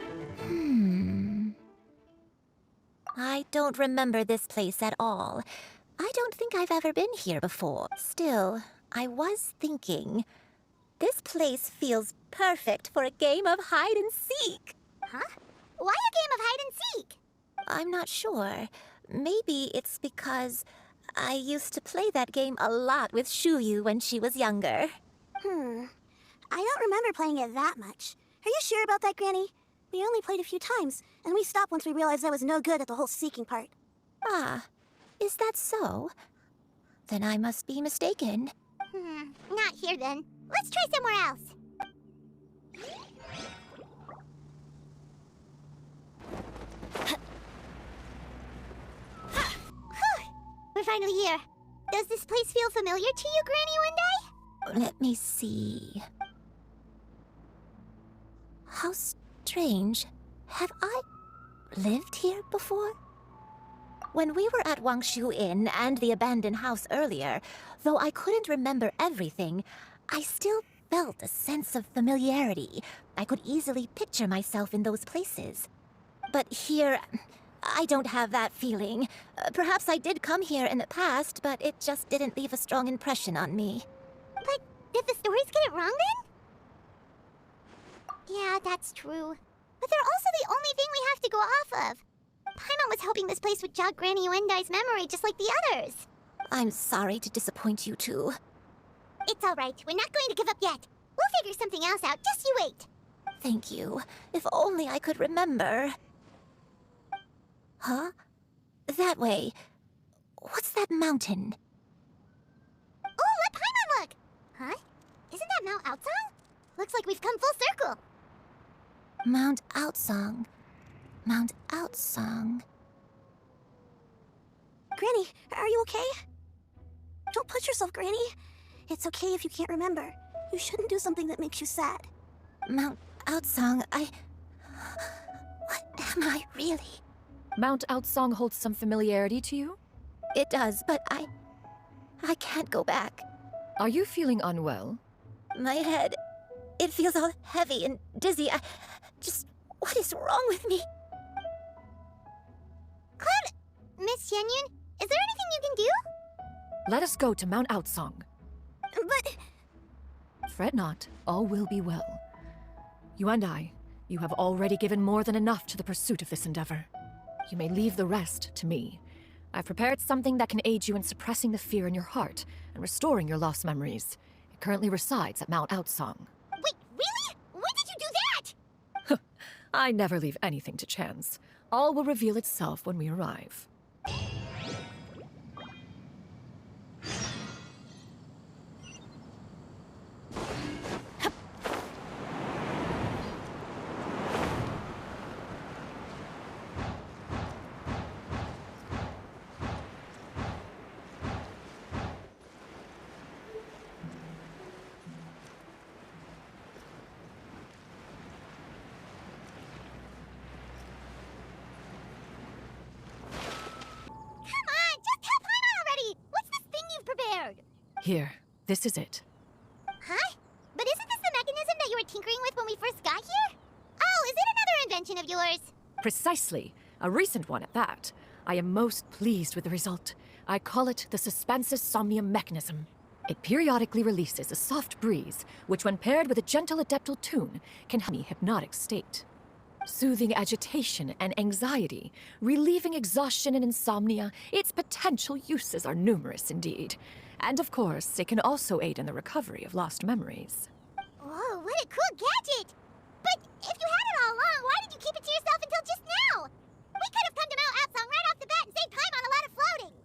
I don't remember this place at all. I don't think I've ever been here before. Still, I was thinking, this place feels perfect for a game of hide and seek. Huh? Why a game of hide and seek? I'm not sure. Maybe it's because I used to play that game a lot with Xianyun when she was younger. I don't remember playing it that much. Are you sure about that, Granny? We only played a few times, and we stopped once we realized I was no good at the whole seeking part. Ah, is that so? Then I must be mistaken. Not here then. Let's try somewhere else. We're finally here. Does this place feel familiar to you, Granny One Day? Let me see. How strange. Have I lived here before? When we were at Wangshu Inn and the abandoned house earlier, though I couldn't remember everything, I still felt a sense of familiarity. I could easily picture myself in those places. But here, I don't have that feeling. Perhaps I did come here in the past, but it just didn't leave a strong impression on me. But did the stories get it wrong then? Yeah, that's true. But they're also the only thing we have to go off of. Paimon was hoping this place would jog Granny Wendai's memory just like the others. I'm sorry to disappoint you too. It's all right. We're not going to give up yet. We'll figure something else out. Just you wait. Thank you. If only I could remember. Huh? That way. What's that mountain? Oh, let Paimon look! Huh? Isn't that Mount Outsong? Looks like we've come full circle. Mount Outsong. Mount Outsong. Granny, are you okay? Don't push yourself, Granny. It's okay if you can't remember. You shouldn't do something that makes you sad. Mount Outsong, What am I really? Mount Outsong holds some familiarity to you? It does, but I can't go back. Are you feeling unwell? My head, it feels all heavy and dizzy. What is wrong with me? Cloud, Miss Xianyun, is there anything you can do? Let us go to Mount Outsong. But... Fret not, all will be well. You and I, you have already given more than enough to the pursuit of this endeavor. You may leave the rest to me. I've prepared something that can aid you in suppressing the fear in your heart and restoring your lost memories. It currently resides at Mount Outsong. Wait, really? When did you do that? I never leave anything to chance. All will reveal itself when we arrive. Here, this is it. Huh? But isn't this the mechanism that you were tinkering with when we first got here? Oh, is it another invention of yours? Precisely. A recent one at that. I am most pleased with the result. I call it the Suspensus Somnium mechanism. It periodically releases a soft breeze, which when paired with a gentle adeptal tune, can help me hypnotic state. Soothing agitation and anxiety, relieving exhaustion and insomnia, its potential uses are numerous indeed. And of course, it can also aid in the recovery of lost memories. Whoa, what a cool gadget! But if you had it all along, why did you keep it to yourself until just now? We could have come to Mount Outsong right off the bat and saved Paimon a lot of floating!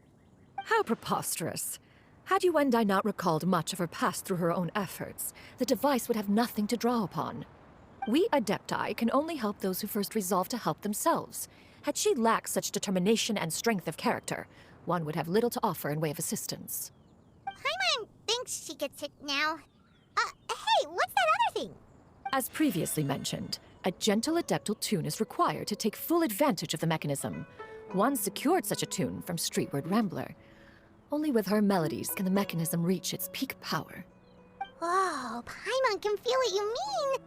How preposterous. Had Yuendai not recalled much of her past through her own efforts, the device would have nothing to draw upon. We Adepti can only help those who first resolve to help themselves. Had she lacked such determination and strength of character, one would have little to offer in way of assistance. Paimon thinks she gets it now. Hey, what's that other thing? As previously mentioned, a gentle adeptal tune is required to take full advantage of the mechanism. One secured such a tune from Streetward Rambler. Only with her melodies can the mechanism reach its peak power. Whoa, Paimon can feel what you mean!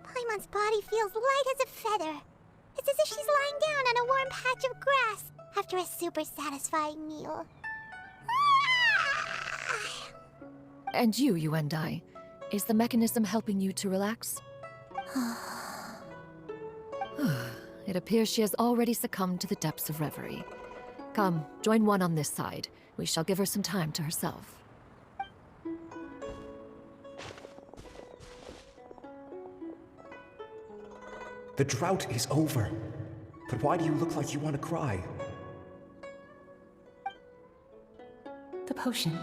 Paimon's body feels light as a feather. It's as if she's lying down on a warm patch of grass after a super satisfying meal. And you, Yuendai, is the mechanism helping you to relax? It appears she has already succumbed to the depths of reverie. Come, join one on this side. We shall give her some time to herself. The drought is over. But why do you look like you want to cry? The potion.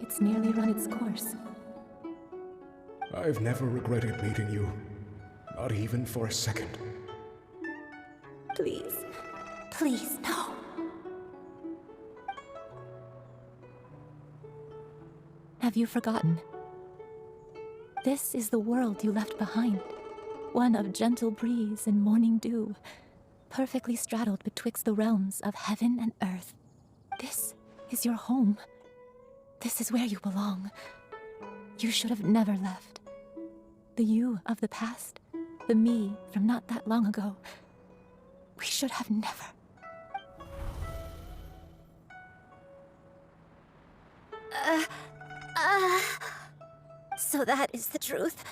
It's nearly run its course. I've never regretted meeting you. Not even for a second. Please. Please, no. Have you forgotten? This is the world you left behind. One of gentle breeze and morning dew, perfectly straddled betwixt the realms of heaven and earth. This is your home. This is where you belong. You should have never left. The you of the past, the me from not that long ago. We should have never. So that is the truth.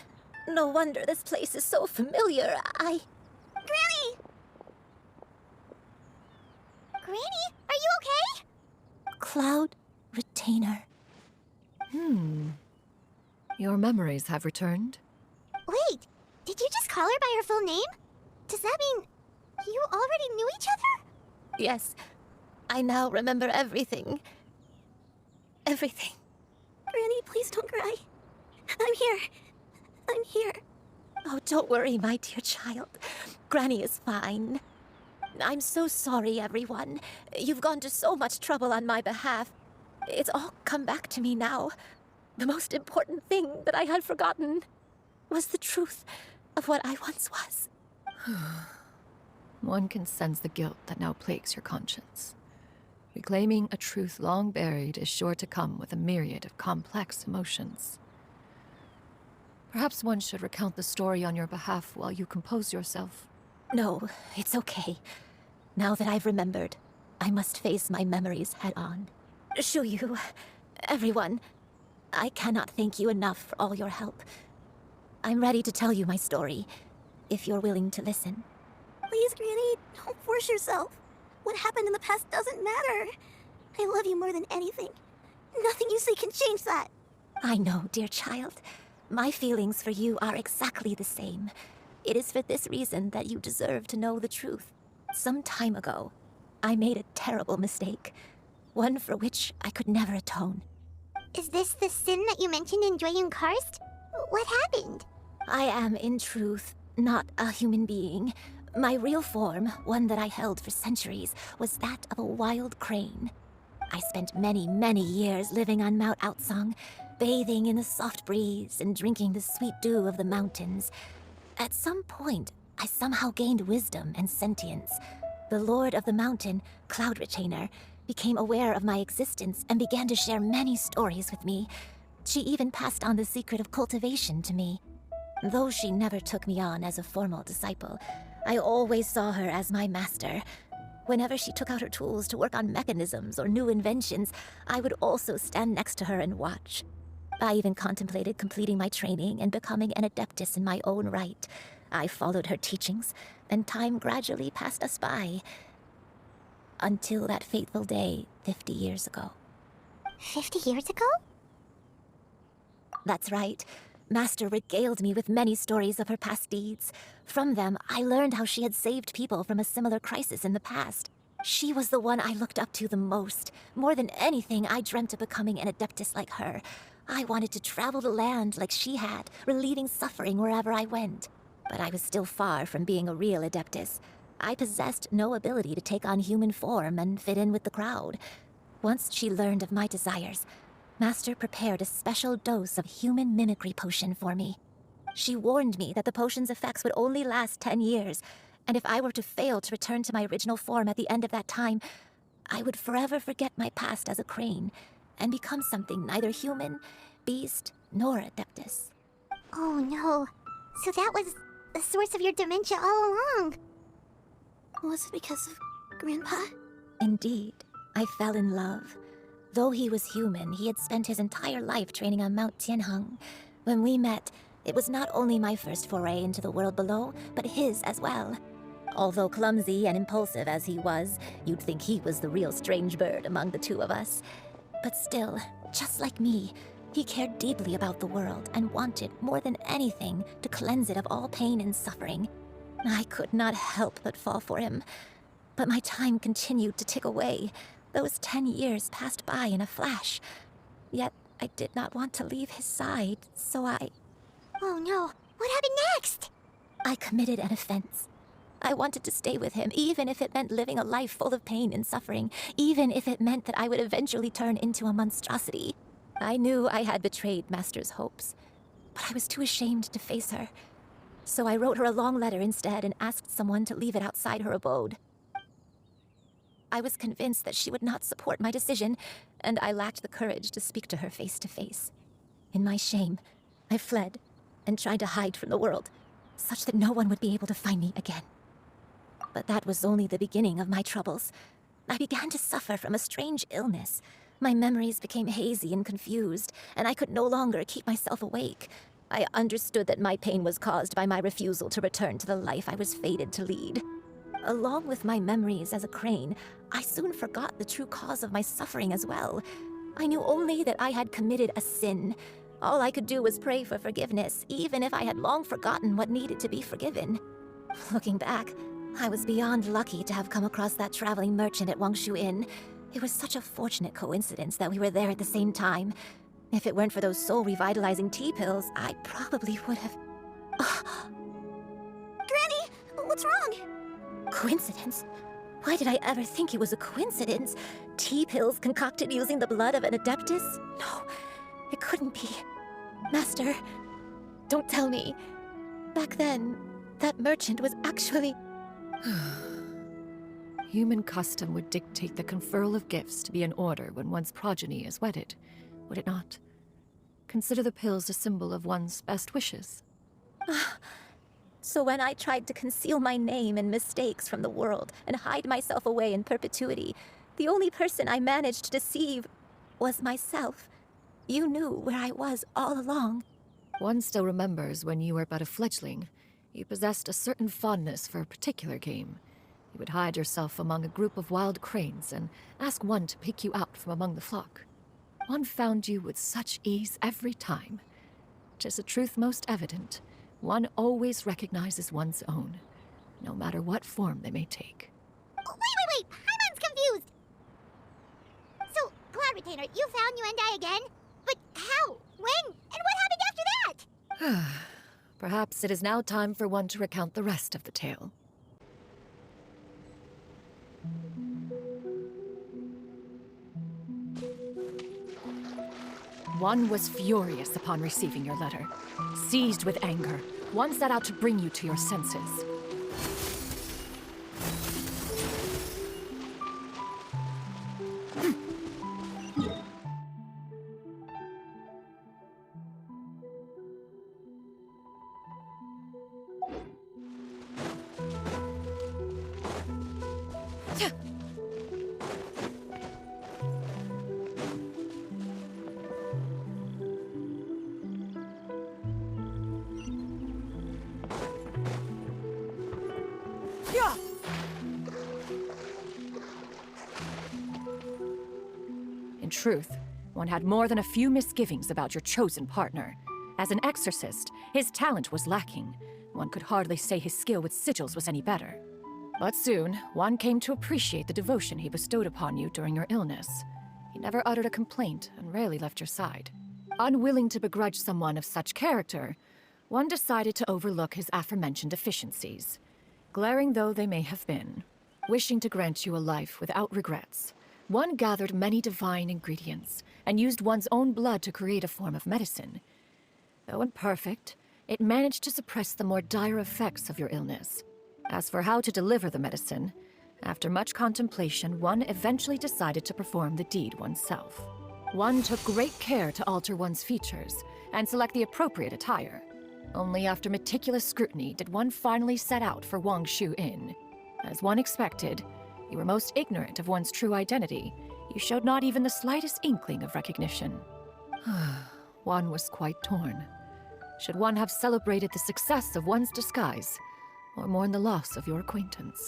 No wonder this place is so familiar. Granny! Granny, are you okay? Cloud Retainer. Your memories have returned. Wait, did you just call her by her full name? Does that mean you already knew each other? Yes, I now remember everything. Everything. Granny, please don't cry. I'm here. I'm here. Oh, don't worry, my dear child. Granny is fine. I'm so sorry, everyone. You've gone to so much trouble on my behalf. It's all come back to me now. The most important thing that I had forgotten was the truth of what I once was. One can sense the guilt that now plagues your conscience. Reclaiming a truth long buried is sure to come with a myriad of complex emotions. Perhaps one should recount the story on your behalf while you compose yourself. No, it's okay. Now that I've remembered, I must face my memories head on. Xianyun, everyone, I cannot thank you enough for all your help. I'm ready to tell you my story, if you're willing to listen. Please, Granny, don't force yourself. What happened in the past doesn't matter. I love you more than anything. Nothing you say can change that. I know, dear child. My feelings for you are exactly the same. It is for this reason that you deserve to know the truth. Some time ago, I made a terrible mistake. One for which I could never atone. Is this the sin that you mentioned in Xianyun Karst? What happened? I am, in truth, not a human being. My real form, one that I held for centuries, was that of a wild crane. I spent many, many years living on Mount Outsong, bathing in the soft breeze and drinking the sweet dew of the mountains. At some point, I somehow gained wisdom and sentience. The Lord of the Mountain, Cloud Retainer, became aware of my existence and began to share many stories with me. She even passed on the secret of cultivation to me. Though she never took me on as a formal disciple, I always saw her as my master. Whenever she took out her tools to work on mechanisms or new inventions, I would also stand next to her and watch. I even contemplated completing my training and becoming an adeptus in my own right. I followed her teachings, and time gradually passed us by. Until that fateful day 50 years ago. 50 years ago? That's right. Master regaled me with many stories of her past deeds. From them, I learned how she had saved people from a similar crisis in the past. She was the one I looked up to the most. More than anything, I dreamt of becoming an adeptus like her. I wanted to travel the land like she had, relieving suffering wherever I went. But I was still far from being a real adeptus. I possessed no ability to take on human form and fit in with the crowd. Once she learned of my desires, Master prepared a special dose of human mimicry potion for me. She warned me that the potion's effects would only last 10 years, and if I were to fail to return to my original form at the end of that time, I would forever forget my past as a crane and become something neither human, beast, nor adeptus. Oh no. So that was the source of your dementia all along. Was it because of Grandpa? Indeed. I fell in love. Though he was human, he had spent his entire life training on Mount Tianheng. When we met, it was not only my first foray into the world below, but his as well. Although clumsy and impulsive as he was, you'd think he was the real strange bird among the two of us. But still, just like me, he cared deeply about the world and wanted, more than anything, to cleanse it of all pain and suffering. I could not help but fall for him. But my time continued to tick away. Those 10 years passed by in a flash. Yet I did not want to leave his side, so I... Oh no, what happened next? I committed an offense. I wanted to stay with him, even if it meant living a life full of pain and suffering, even if it meant that I would eventually turn into a monstrosity. I knew I had betrayed Master's hopes, but I was too ashamed to face her. So I wrote her a long letter instead and asked someone to leave it outside her abode. I was convinced that she would not support my decision, and I lacked the courage to speak to her face to face. In my shame, I fled and tried to hide from the world, such that no one would be able to find me again. But that was only the beginning of my troubles. I began to suffer from a strange illness. My memories became hazy and confused, and I could no longer keep myself awake. I understood that my pain was caused by my refusal to return to the life I was fated to lead. Along with my memories as a crane, I soon forgot the true cause of my suffering as well. I knew only that I had committed a sin. All I could do was pray for forgiveness, even if I had long forgotten what needed to be forgiven. Looking back, I was beyond lucky to have come across that traveling merchant at Wangshu Inn. It was such a fortunate coincidence that we were there at the same time. If it weren't for those soul-revitalizing tea pills, I probably would have... Granny, what's wrong? Coincidence? Why did I ever think it was a coincidence? Tea pills concocted using the blood of an adeptus? No, it couldn't be. Master, don't tell me. Back then, that merchant was actually... Human custom would dictate the conferral of gifts to be in order when one's progeny is wedded, would it not? Consider the pills a symbol of one's best wishes. So when I tried to conceal my name and mistakes from the world and hide myself away in perpetuity, the only person I managed to deceive was myself. You knew where I was all along. One still remembers when you were but a fledgling. You possessed a certain fondness for a particular game. You would hide yourself among a group of wild cranes and ask one to pick you out from among the flock. One found you with such ease every time. 'Tis a truth most evident. One always recognizes one's own, no matter what form they may take. Wait! Paimon's confused! So, Cloud Retainer, you found Yuendai again? But how? When? And what happened after that? Perhaps it is now time for one to recount the rest of the tale. One was furious upon receiving your letter. Seized with anger, one set out to bring you to your senses. In truth, one had more than a few misgivings about your chosen partner. As an exorcist, his talent was lacking. One could hardly say his skill with sigils was any better. But soon, one came to appreciate the devotion he bestowed upon you during your illness. He never uttered a complaint and rarely left your side. Unwilling to begrudge someone of such character, one decided to overlook his aforementioned deficiencies, glaring though they may have been. Wishing to grant you a life without regrets, one gathered many divine ingredients and used one's own blood to create a form of medicine. Though imperfect, it managed to suppress the more dire effects of your illness. As for how to deliver the medicine, after much contemplation, one eventually decided to perform the deed oneself. One took great care to alter one's features and select the appropriate attire. Only after meticulous scrutiny did one finally set out for Wangshu Inn. As one expected, you were most ignorant of one's true identity. You showed not even the slightest inkling of recognition. One was quite torn. Should one have celebrated the success of one's disguise, or mourn the loss of your acquaintance?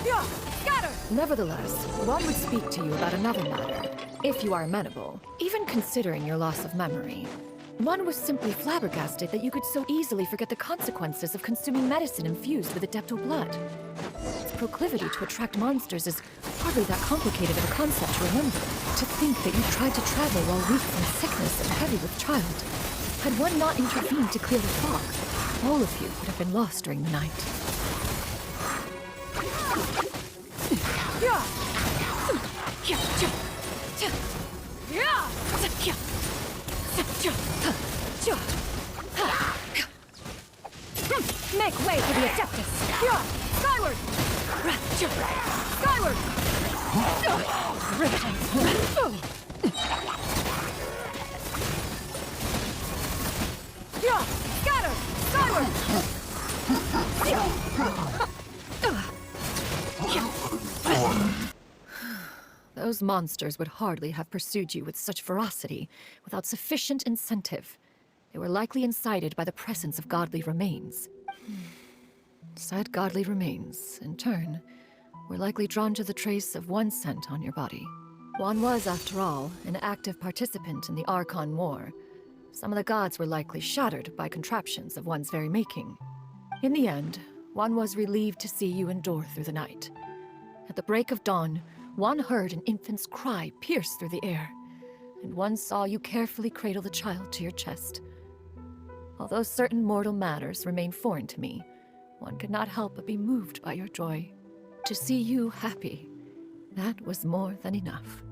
Yeah! Nevertheless, one would speak to you about another matter, if you are amenable, even considering your loss of memory. One was simply flabbergasted that you could so easily forget the consequences of consuming medicine infused with adeptal blood. Its proclivity to attract monsters is hardly that complicated of a concept to remember. To think that you tried to travel while weak from sickness and heavy with child. Had one not intervened to clear the fog, all of you would have been lost during the night. Make way for the Adeptus! Skyward! Skyward! Scatter! Skyward! Those monsters would hardly have pursued you with such ferocity without sufficient incentive. They were likely incited by the presence of godly remains. Said godly remains, in turn, were likely drawn to the trace of one scent on your body. One was, after all, an active participant in the Archon War. Some of the gods were likely shattered by contraptions of one's very making. In the end, one was relieved to see you endure through the night. At the break of dawn, one heard an infant's cry pierce through the air, and one saw you carefully cradle the child to your chest. Although certain mortal matters remain foreign to me, one could not help but be moved by your joy. To see you happy, that was more than enough.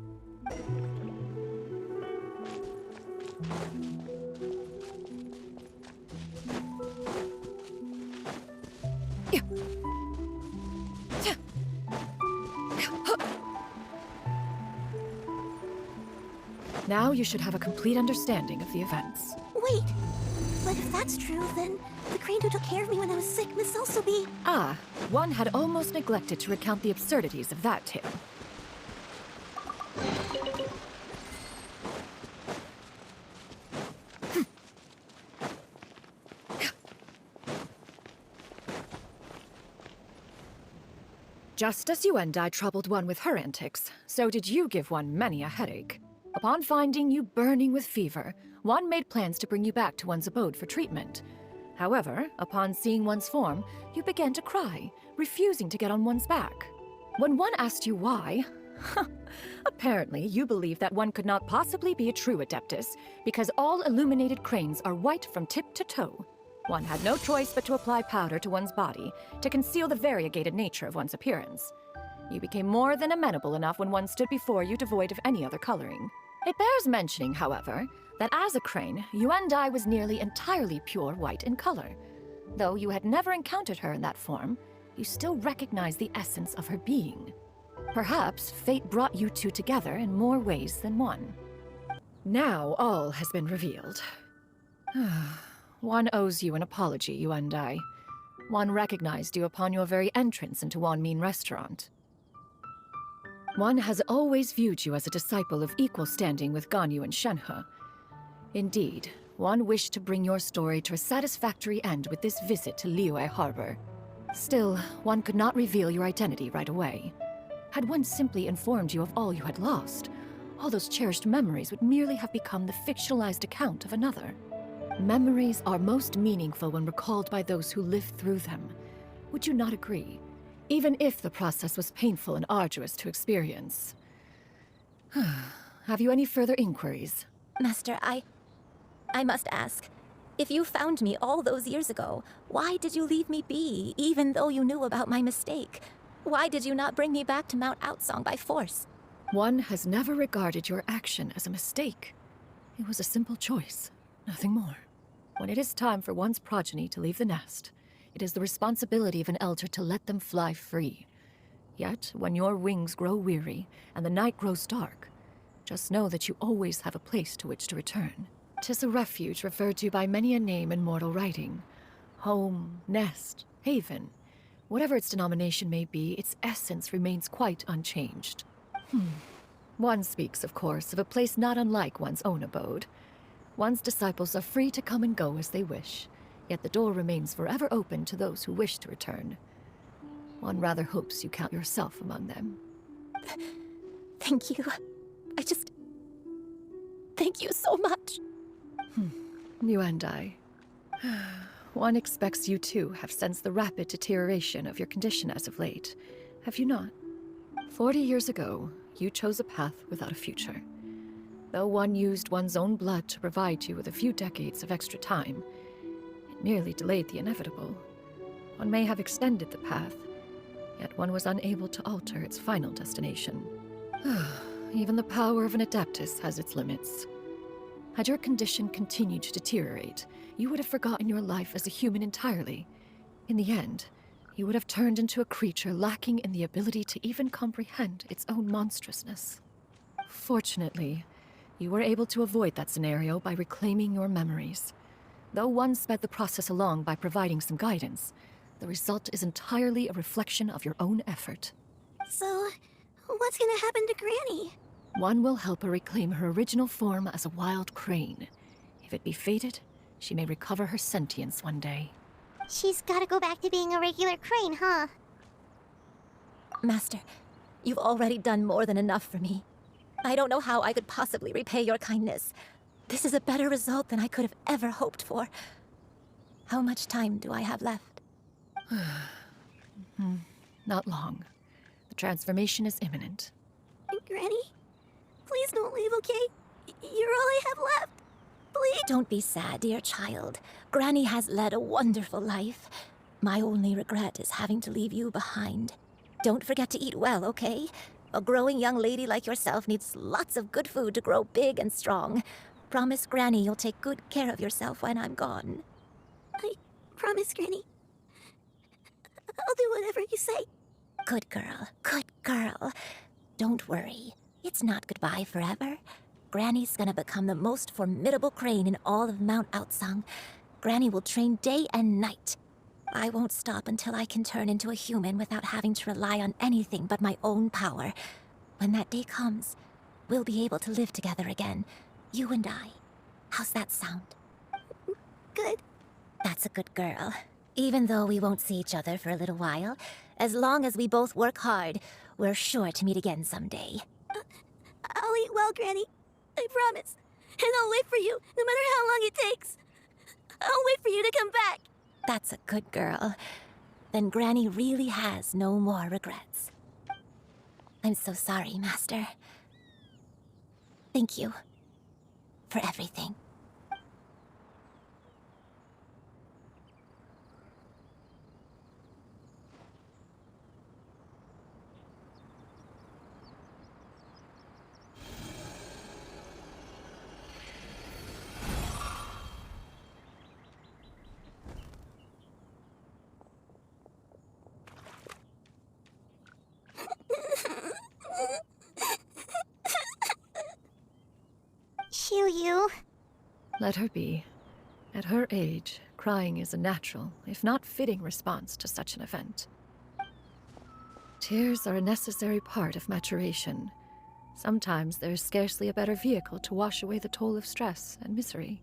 Now you should have a complete understanding of the events. Wait! But if that's true, then the crane who took care of me when I was sick must also be... Ah, one had almost neglected to recount the absurdities of that tale. Just as you and I troubled one with her antics, so did you give one many a headache. Upon finding you burning with fever, one made plans to bring you back to one's abode for treatment. However, upon seeing one's form, you began to cry, refusing to get on one's back. When one asked you why, apparently you believed that one could not possibly be a true Adeptus because all illuminated cranes are white from tip to toe. One had no choice but to apply powder to one's body to conceal the variegated nature of one's appearance. You became more than amenable enough when one stood before you devoid of any other coloring. It bears mentioning, however, that as a crane, Yuendai was nearly entirely pure white in color. Though you had never encountered her in that form, you still recognized the essence of her being. Perhaps fate brought you two together in more ways than one. Now all has been revealed. One owes you an apology, Yuendai. One recognized you upon your very entrance into Wanmin Restaurant. One has always viewed you as a disciple of equal standing with Ganyu and Shenhe. Indeed, one wished to bring your story to a satisfactory end with this visit to Liyue Harbor. Still, one could not reveal your identity right away. Had one simply informed you of all you had lost, all those cherished memories would merely have become the fictionalized account of another. Memories are most meaningful when recalled by those who lived through them. Would you not agree? Even if the process was painful and arduous to experience. Have you any further inquiries? Master, I must ask. If you found me all those years ago, why did you leave me be, even though you knew about my mistake? Why did you not bring me back to Mount Outsong by force? One has never regarded your action as a mistake. It was a simple choice, nothing more. When it is time for one's progeny to leave the nest, it is the responsibility of an elder to let them fly free. Yet, when your wings grow weary and the night grows dark, just know that you always have a place to which to return. 'Tis a refuge referred to by many a name in mortal writing. Home, nest, haven. Whatever its denomination may be, its essence remains quite unchanged. One speaks, of course, of a place not unlike one's own abode. One's disciples are free to come and go as they wish, yet the door remains forever open to those who wish to return. One rather hopes you count yourself among them. Thank you. Thank you so much. You and I. One expects you too have sensed the rapid deterioration of your condition as of late, have you not? 40 years ago, you chose a path without a future. Though one used one's own blood to provide you with a few decades of extra time, it merely delayed the inevitable. One may have extended the path, yet one was unable to alter its final destination. Even the power of an Adeptus has its limits. Had your condition continued to deteriorate, you would have forgotten your life as a human entirely. In the end, you would have turned into a creature lacking in the ability to even comprehend its own monstrousness. Fortunately, you were able to avoid that scenario by reclaiming your memories. Though one sped the process along by providing some guidance, the result is entirely a reflection of your own effort. So, what's gonna happen to Granny? One will help her reclaim her original form as a wild crane. If it be fated, she may recover her sentience one day. She's gotta go back to being a regular crane, huh? Master, you've already done more than enough for me. I don't know how I could possibly repay your kindness. This is a better result than I could have ever hoped for. How much time do I have left? Not long. The transformation is imminent. Granny? Please don't leave, okay? You're all I have left. Please. Don't be sad, dear child. Granny has led a wonderful life. My only regret is having to leave you behind. Don't forget to eat well, okay? A growing young lady like yourself needs lots of good food to grow big and strong. Promise Granny you'll take good care of yourself when I'm gone. I promise, Granny. I'll do whatever you say. Good girl, good girl. Don't worry. It's not goodbye forever. Granny's gonna become the most formidable crane in all of Mount Outsung. Granny will train day and night. I won't stop until I can turn into a human without having to rely on anything but my own power. When that day comes, we'll be able to live together again. You and I. How's that sound? Good. That's a good girl. Even though we won't see each other for a little while, as long as we both work hard, we're sure to meet again someday. I'll eat well, Granny. I promise. And I'll wait for you, no matter how long it takes. I'll wait for you to come back. That's a good girl. Then Granny really has no more regrets. I'm so sorry, Master. Thank you for everything. Xianyun. Let her be. At her age, crying is a natural, if not fitting, response to such an event. Tears are a necessary part of maturation. Sometimes there is scarcely a better vehicle to wash away the toll of stress and misery.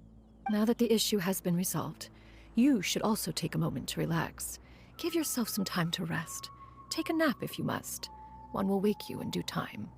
Now that the issue has been resolved, you should also take a moment to relax. Give yourself some time to rest. Take a nap if you must. One will wake you in due time.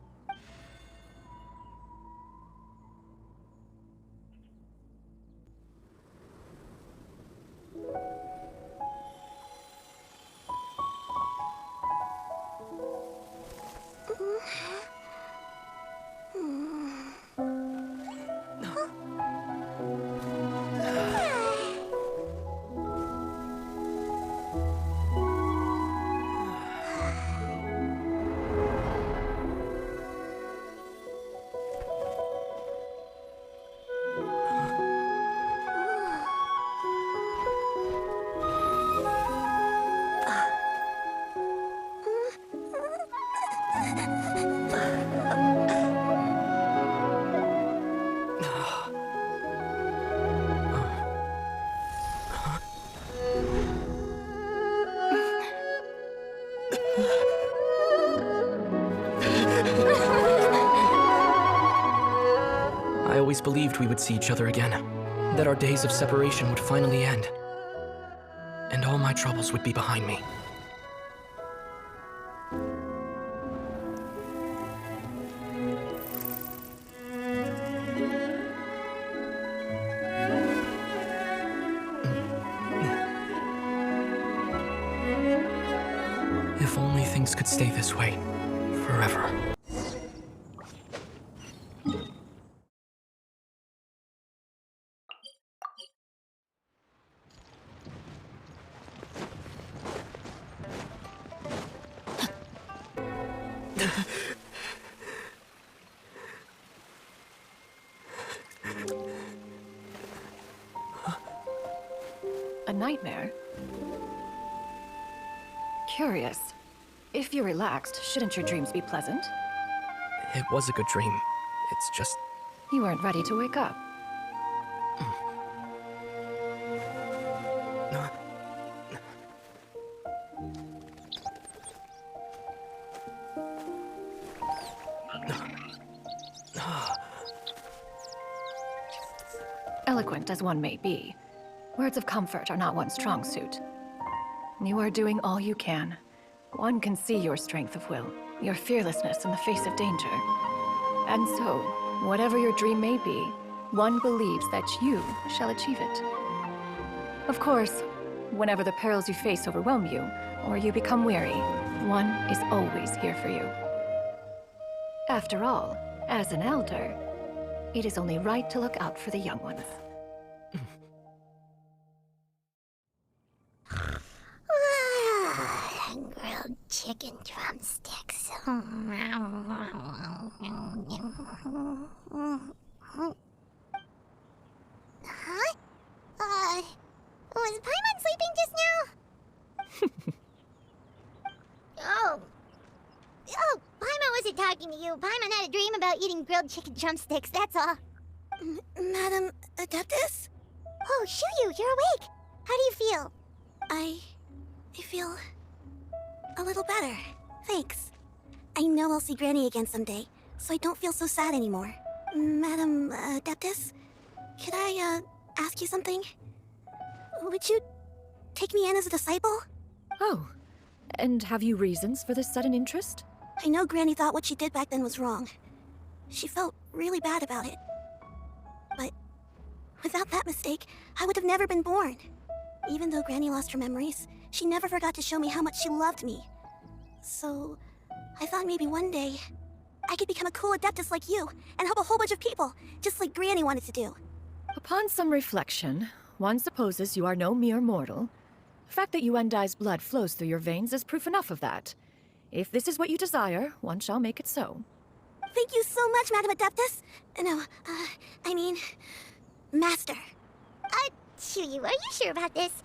I always believed we would see each other again, that our days of separation would finally end, and all my troubles would be behind me. things could stay this way forever. A nightmare? Curious. If you're relaxed, shouldn't your dreams be pleasant? It was a good dream. It's just... You weren't ready to wake up. Eloquent as one may be, words of comfort are not one's strong suit. You are doing all you can. One can see your strength of will, your fearlessness in the face of danger. And so, whatever your dream may be, one believes that you shall achieve it. Of course, whenever the perils you face overwhelm you, or you become weary, one is always here for you. After all, as an elder, it is only right to look out for the young ones. Grilled chicken drumsticks. Huh? Was Paimon sleeping just now? Oh, Paimon wasn't talking to you. Paimon had a dream about eating grilled chicken drumsticks, that's all. Madam Adeptus? Oh, Xianyun, you're awake. How do you feel? I feel a little better. Thanks. I know I'll see Granny again someday, so I don't feel so sad anymore. Madam Adeptus, could I ask you something? Would you take me in as a disciple? Oh, and have you reasons for this sudden interest? I know Granny thought what she did back then was wrong. She felt really bad about it. But without that mistake, I would have never been born. Even though Granny lost her memories, she never forgot to show me how much she loved me. So, I thought maybe one day, I could become a cool Adeptus like you, and help a whole bunch of people, just like Granny wanted to do. Upon some reflection, one supposes you are no mere mortal. The fact that Yuendai's blood flows through your veins is proof enough of that. If this is what you desire, one shall make it so. Thank you so much, Madam Adeptus. No, I mean, Master. Xianyun, are you sure about this?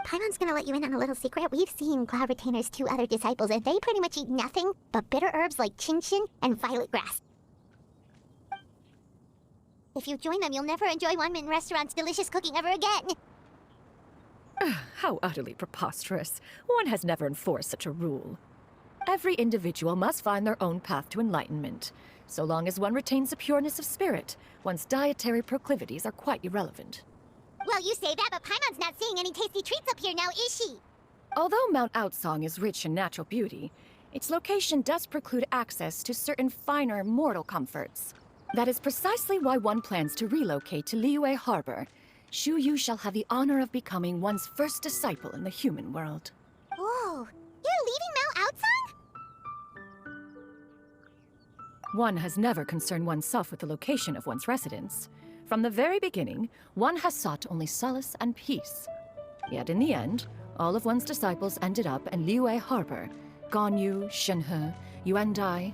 Paimon's gonna let you in on a little secret. We've seen Cloud Retainer's 2 other disciples, and they pretty much eat nothing but bitter herbs like chenyu and violet grass. If you join them, you'll never enjoy Wanmin Restaurant's delicious cooking ever again. How utterly preposterous. One has never enforced such a rule. Every individual must find their own path to enlightenment. So long as one retains the pureness of spirit, one's dietary proclivities are quite irrelevant. Well, you say that, but Paimon's not seeing any tasty treats up here now, is she? Although Mount Outsong is rich in natural beauty, its location does preclude access to certain finer mortal comforts. That is precisely why one plans to relocate to Liyue Harbor. Xianyun shall have the honor of becoming one's first disciple in the human world. Whoa, you're leaving Mount Outsong? One has never concerned oneself with the location of one's residence. From the very beginning, one has sought only solace and peace. Yet in the end, all of one's disciples ended up in Liyue Harbor. Ganyu, Shenhe, Yuendai,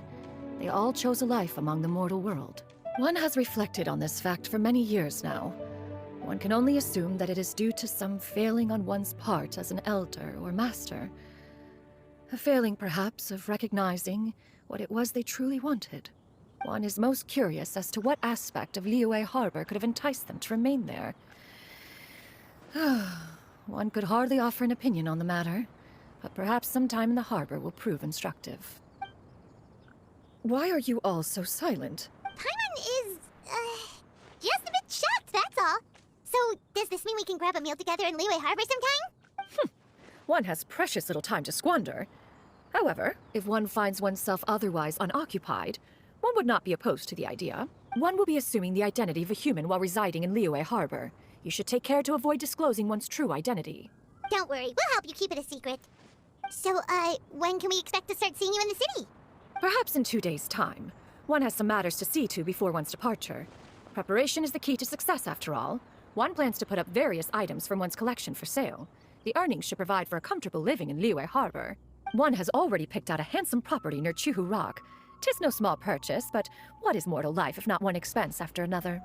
they all chose a life among the mortal world. One has reflected on this fact for many years now. One can only assume that it is due to some failing on one's part as an elder or master. A failing, perhaps, of recognizing what it was they truly wanted. One is most curious as to what aspect of Liyue Harbor could have enticed them to remain there. One could hardly offer an opinion on the matter, but perhaps some time in the harbor will prove instructive. Why are you all so silent? Paimon is, just a bit shocked, that's all. So, does this mean we can grab a meal together in Liyue Harbor sometime? One has precious little time to squander. However, if one finds oneself otherwise unoccupied, one would not be opposed to the idea. One will be assuming the identity of a human while residing in Liyue Harbor. You should take care to avoid disclosing one's true identity. Don't worry, we'll help you keep it a secret. So, when can we expect to start seeing you in the city? Perhaps in 2 days' time. One has some matters to see to before one's departure. Preparation is the key to success, after all. One plans to put up various items from one's collection for sale. The earnings should provide for a comfortable living in Liyue Harbor. One has already picked out a handsome property near Chuhu Rock. 'Tis no small purchase, but what is mortal life if not one expense after another?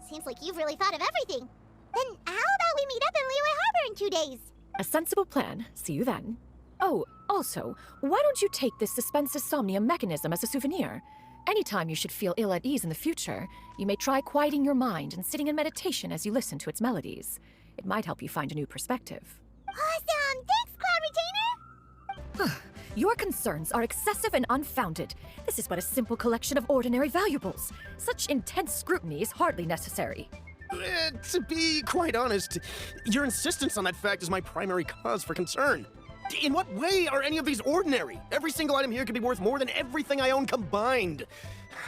Seems like you've really thought of everything. Then how about we meet up in Liyue Harbor in 2 days? A sensible plan. See you then. Oh, also, why don't you take this suspense somnium mechanism as a souvenir? Anytime you should feel ill at ease in the future, you may try quieting your mind and sitting in meditation as you listen to its melodies. It might help you find a new perspective. Awesome! Thanks, Cloud Retainer! Your concerns are excessive and unfounded. This is but a simple collection of ordinary valuables. Such intense scrutiny is hardly necessary. To be quite honest, your insistence on that fact is my primary cause for concern. In what way are any of these ordinary? Every single item here could be worth more than everything I own combined.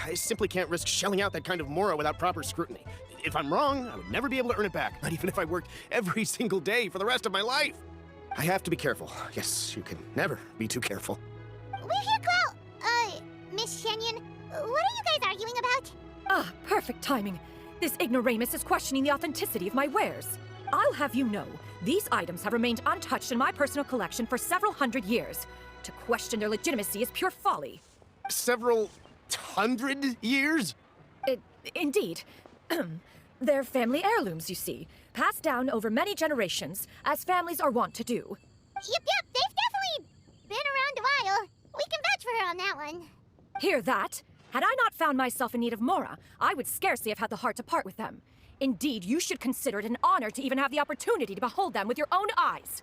I simply can't risk shelling out that kind of mora without proper scrutiny. If I'm wrong, I would never be able to earn it back, not even if I worked every single day for the rest of my life. I have to be careful. Yes, you can never be too careful. We're here, Cloud! Miss Xianyun, what are you guys arguing about? Ah, perfect timing. This ignoramus is questioning the authenticity of my wares. I'll have you know, these items have remained untouched in my personal collection for several hundred years. To question their legitimacy is pure folly. Several hundred years? Indeed. They're family heirlooms, you see, passed down over many generations, as families are wont to do. Yep, they've definitely been around a while. We can vouch for her on that one. Hear that? Had I not found myself in need of mora, I would scarcely have had the heart to part with them. Indeed, you should consider it an honor to even have the opportunity to behold them with your own eyes.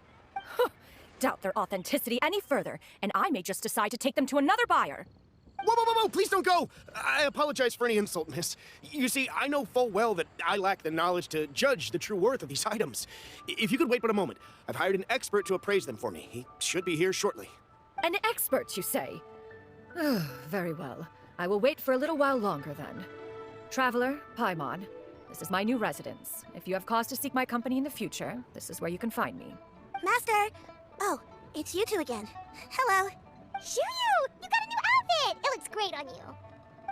Doubt their authenticity any further, and I may just decide to take them to another buyer. Whoa, please don't go! I apologize for any insult, miss. You see, I know full well that I lack the knowledge to judge the true worth of these items. If you could wait but a moment, I've hired an expert to appraise them for me. He should be here shortly. An expert, you say? Very well. I will wait for a little while longer, then. Traveler, Paimon, this is my new residence. If you have cause to seek my company in the future, this is where you can find me. Master! Oh, it's you two again. Hello. Xianyun! You got a new outfit! It looks great on you.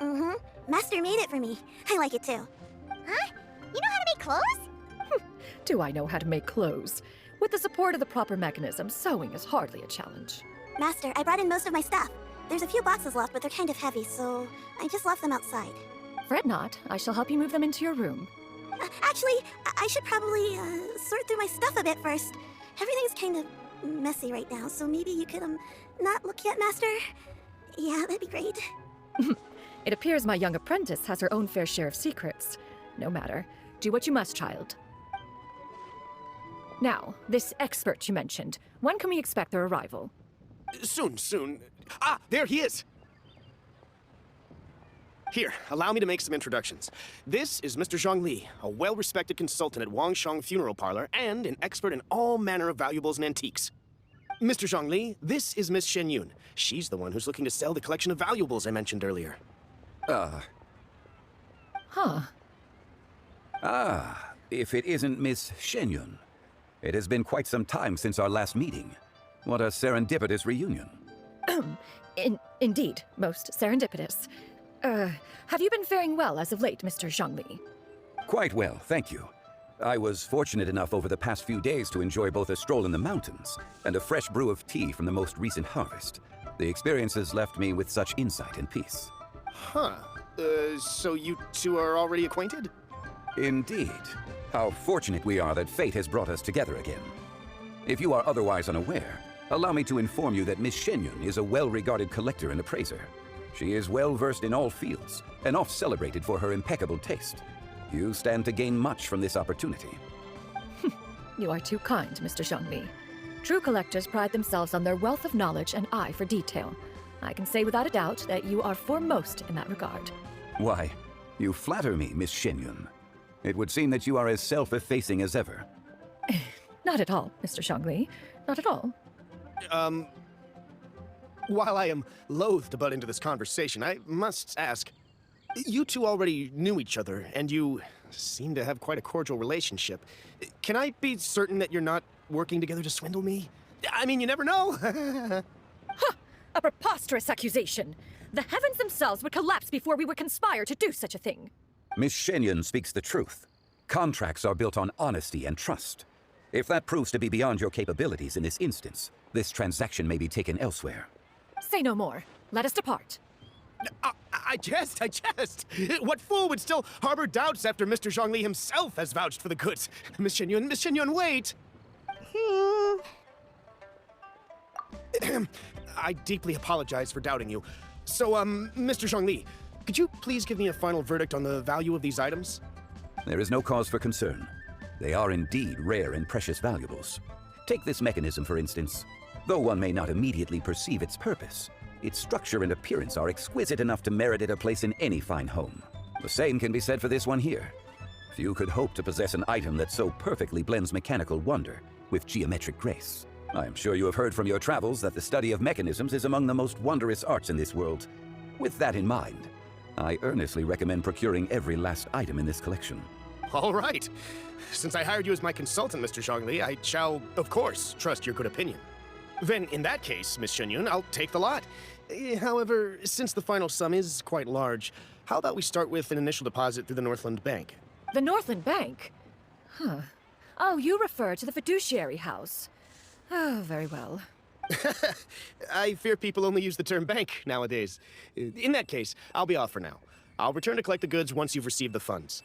Mm-hmm. Master made it for me. I like it too. Huh? You know how to make clothes? Do I know how to make clothes? With the support of the proper mechanism, sewing is hardly a challenge. Master, I brought in most of my stuff. There's a few boxes left, but they're kind of heavy, so I just left them outside. Fret not. I shall help you move them into your room. Actually, I should probably sort through my stuff a bit first. Everything's kind of messy right now, so maybe you could not look yet, Master? Yeah, that'd be great. It appears my young apprentice has her own fair share of secrets. No matter. Do what you must, child. Now, this expert you mentioned, when can we expect their arrival? Soon. Ah, there he is! Here, allow me to make some introductions. This is Mr. Zhongli, a well-respected consultant at Wangshang Funeral Parlor and an expert in all manner of valuables and antiques. Mr. Zhongli, this is Miss Xianyun. She's the one who's looking to sell the collection of valuables I mentioned earlier. If it isn't Miss Xianyun. It has been quite some time since our last meeting. What a serendipitous reunion. Indeed, most serendipitous. Have you been faring well as of late, Mr. Zhongli? Quite well, thank you. I was fortunate enough over the past few days to enjoy both a stroll in the mountains and a fresh brew of tea from the most recent harvest. The experience has left me with such insight and peace. So you two are already acquainted? Indeed. How fortunate we are that fate has brought us together again. If you are otherwise unaware, allow me to inform you that Miss Xianyun is a well-regarded collector and appraiser. She is well-versed in all fields, and oft-celebrated for her impeccable taste. You stand to gain much from this opportunity. You are too kind, Mr. Zhongli. True collectors pride themselves on their wealth of knowledge and eye for detail. I can say without a doubt that you are foremost in that regard. Why, you flatter me, Miss Xianyun. It would seem that you are as self-effacing as ever. Not at all, Mr. Zhongli. Not at all. While I am loath to butt into this conversation, I must ask, you two already knew each other, and you seem to have quite a cordial relationship. Can I be certain that you're not working together to swindle me? I mean, you never know. Huh! A preposterous accusation! The heavens themselves would collapse before we would conspire to do such a thing. Miss Xianyun speaks the truth. Contracts are built on honesty and trust. If that proves to be beyond your capabilities in this instance, this transaction may be taken elsewhere. Say no more. Let us depart. I jest. What fool would still harbor doubts after Mr. Zhongli himself has vouched for the goods? Miss Xianyun, wait! I deeply apologize for doubting you. So, Mr. Zhongli, could you please give me a final verdict on the value of these items? There is no cause for concern. They are indeed rare and precious valuables. Take this mechanism, for instance. Though one may not immediately perceive its purpose, its structure and appearance are exquisite enough to merit it a place in any fine home. The same can be said for this one here. Few could hope to possess an item that so perfectly blends mechanical wonder with geometric grace. I am sure you have heard from your travels that the study of mechanisms is among the most wondrous arts in this world. With that in mind, I earnestly recommend procuring every last item in this collection. All right. Since I hired you as my consultant, Mr. Zhongli, I shall, of course, trust your good opinion. Then, in that case, Miss Xianyun, I'll take the lot. However, since the final sum is quite large, how about we start with an initial deposit through the Northland Bank? The Northland Bank? Huh. Oh, you refer to the fiduciary house. Oh, very well. I fear people only use the term bank nowadays. In that case, I'll be off for now. I'll return to collect the goods once you've received the funds.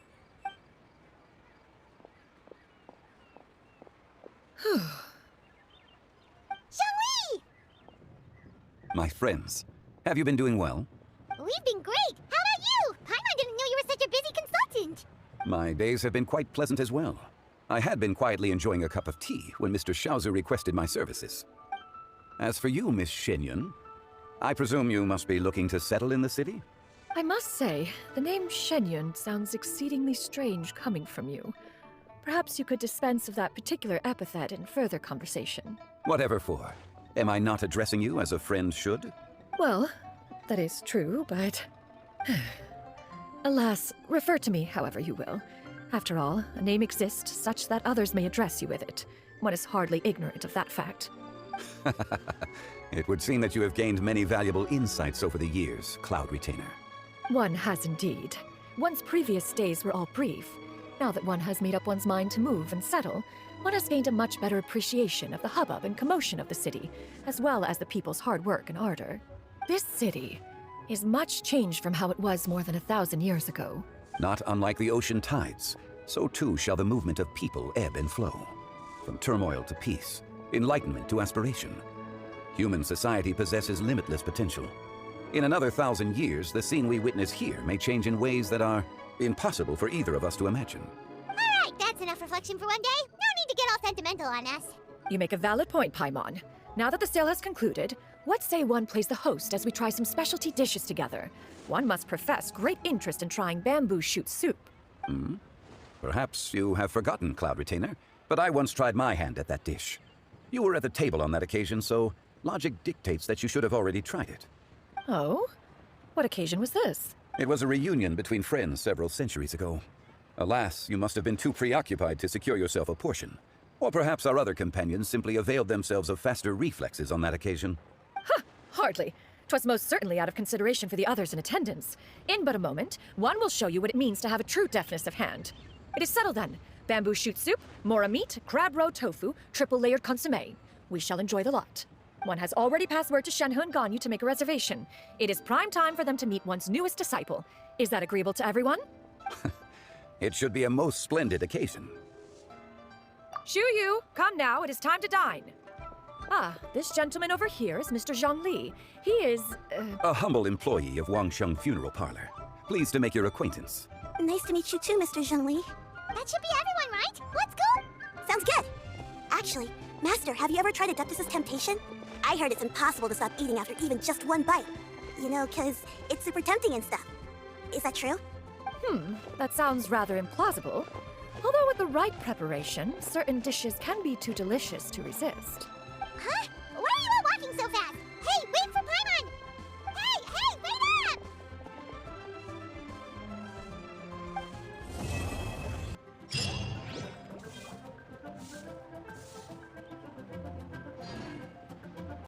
Xiangli! My friends, have you been doing well? We've been great! How about you? Paimon didn't know you were such a busy consultant! My days have been quite pleasant as well. I had been quietly enjoying a cup of tea when Mr. Xiaozu requested my services. As for you, Miss Xianyun, I presume you must be looking to settle in the city? I must say, the name Xianyun sounds exceedingly strange coming from you. Perhaps you could dispense of that particular epithet in further conversation. Whatever for. Am I not addressing you as a friend should? Well, that is true, but... Alas, refer to me however you will. After all, a name exists such that others may address you with it. One is hardly ignorant of that fact. It would seem that you have gained many valuable insights over the years, Cloud Retainer. One has indeed. One's previous days were all brief. Now that one has made up one's mind to move and settle, one has gained a much better appreciation of the hubbub and commotion of the city, as well as the people's hard work and ardor. This city is much changed from how it was more than 1,000 years ago. Not unlike the ocean tides, so too shall the movement of people ebb and flow. From turmoil to peace, enlightenment to aspiration. Human society possesses limitless potential. In another 1,000 years, the scene we witness here may change in ways that are impossible for either of us to imagine. Alright, that's enough reflection for one day. No need to get all sentimental on us. You make a valid point, Paimon. Now that the sale has concluded, what say one plays the host as we try some specialty dishes together? One must profess great interest in trying bamboo shoot soup. Perhaps you have forgotten, Cloud Retainer, but I once tried my hand at that dish. You were at the table on that occasion, so logic dictates that you should have already tried it. Oh? What occasion was this? It was a reunion between friends several centuries ago. Alas, you must have been too preoccupied to secure yourself a portion. Or perhaps our other companions simply availed themselves of faster reflexes on that occasion. Huh, hardly. 'Twas most certainly out of consideration for the others in attendance. In but a moment, one will show you what it means to have a true deftness of hand. It is settled then. Bamboo shoot soup, mora meat, crab roe tofu, triple-layered consommé. We shall enjoy the lot. One has already passed word to Shenhe and Ganyu to make a reservation. It is prime time for them to meet one's newest disciple. Is that agreeable to everyone? It should be a most splendid occasion. Xianyun, come now, it is time to dine. Ah, this gentleman over here is Mr. Zhongli. He is, A humble employee of Wangsheng Funeral Parlor. Pleased to make your acquaintance. Nice to meet you too, Mr. Zhongli. That should be everyone, right? Let's go! Sounds good! Actually, Master, have you ever tried Adeptus' temptation? I heard it's impossible to stop eating after even just one bite. You know, 'cause it's super tempting and stuff. Is that true? That sounds rather implausible. Although with the right preparation, certain dishes can be too delicious to resist. Huh? Why are you all walking so fast? Hey, wait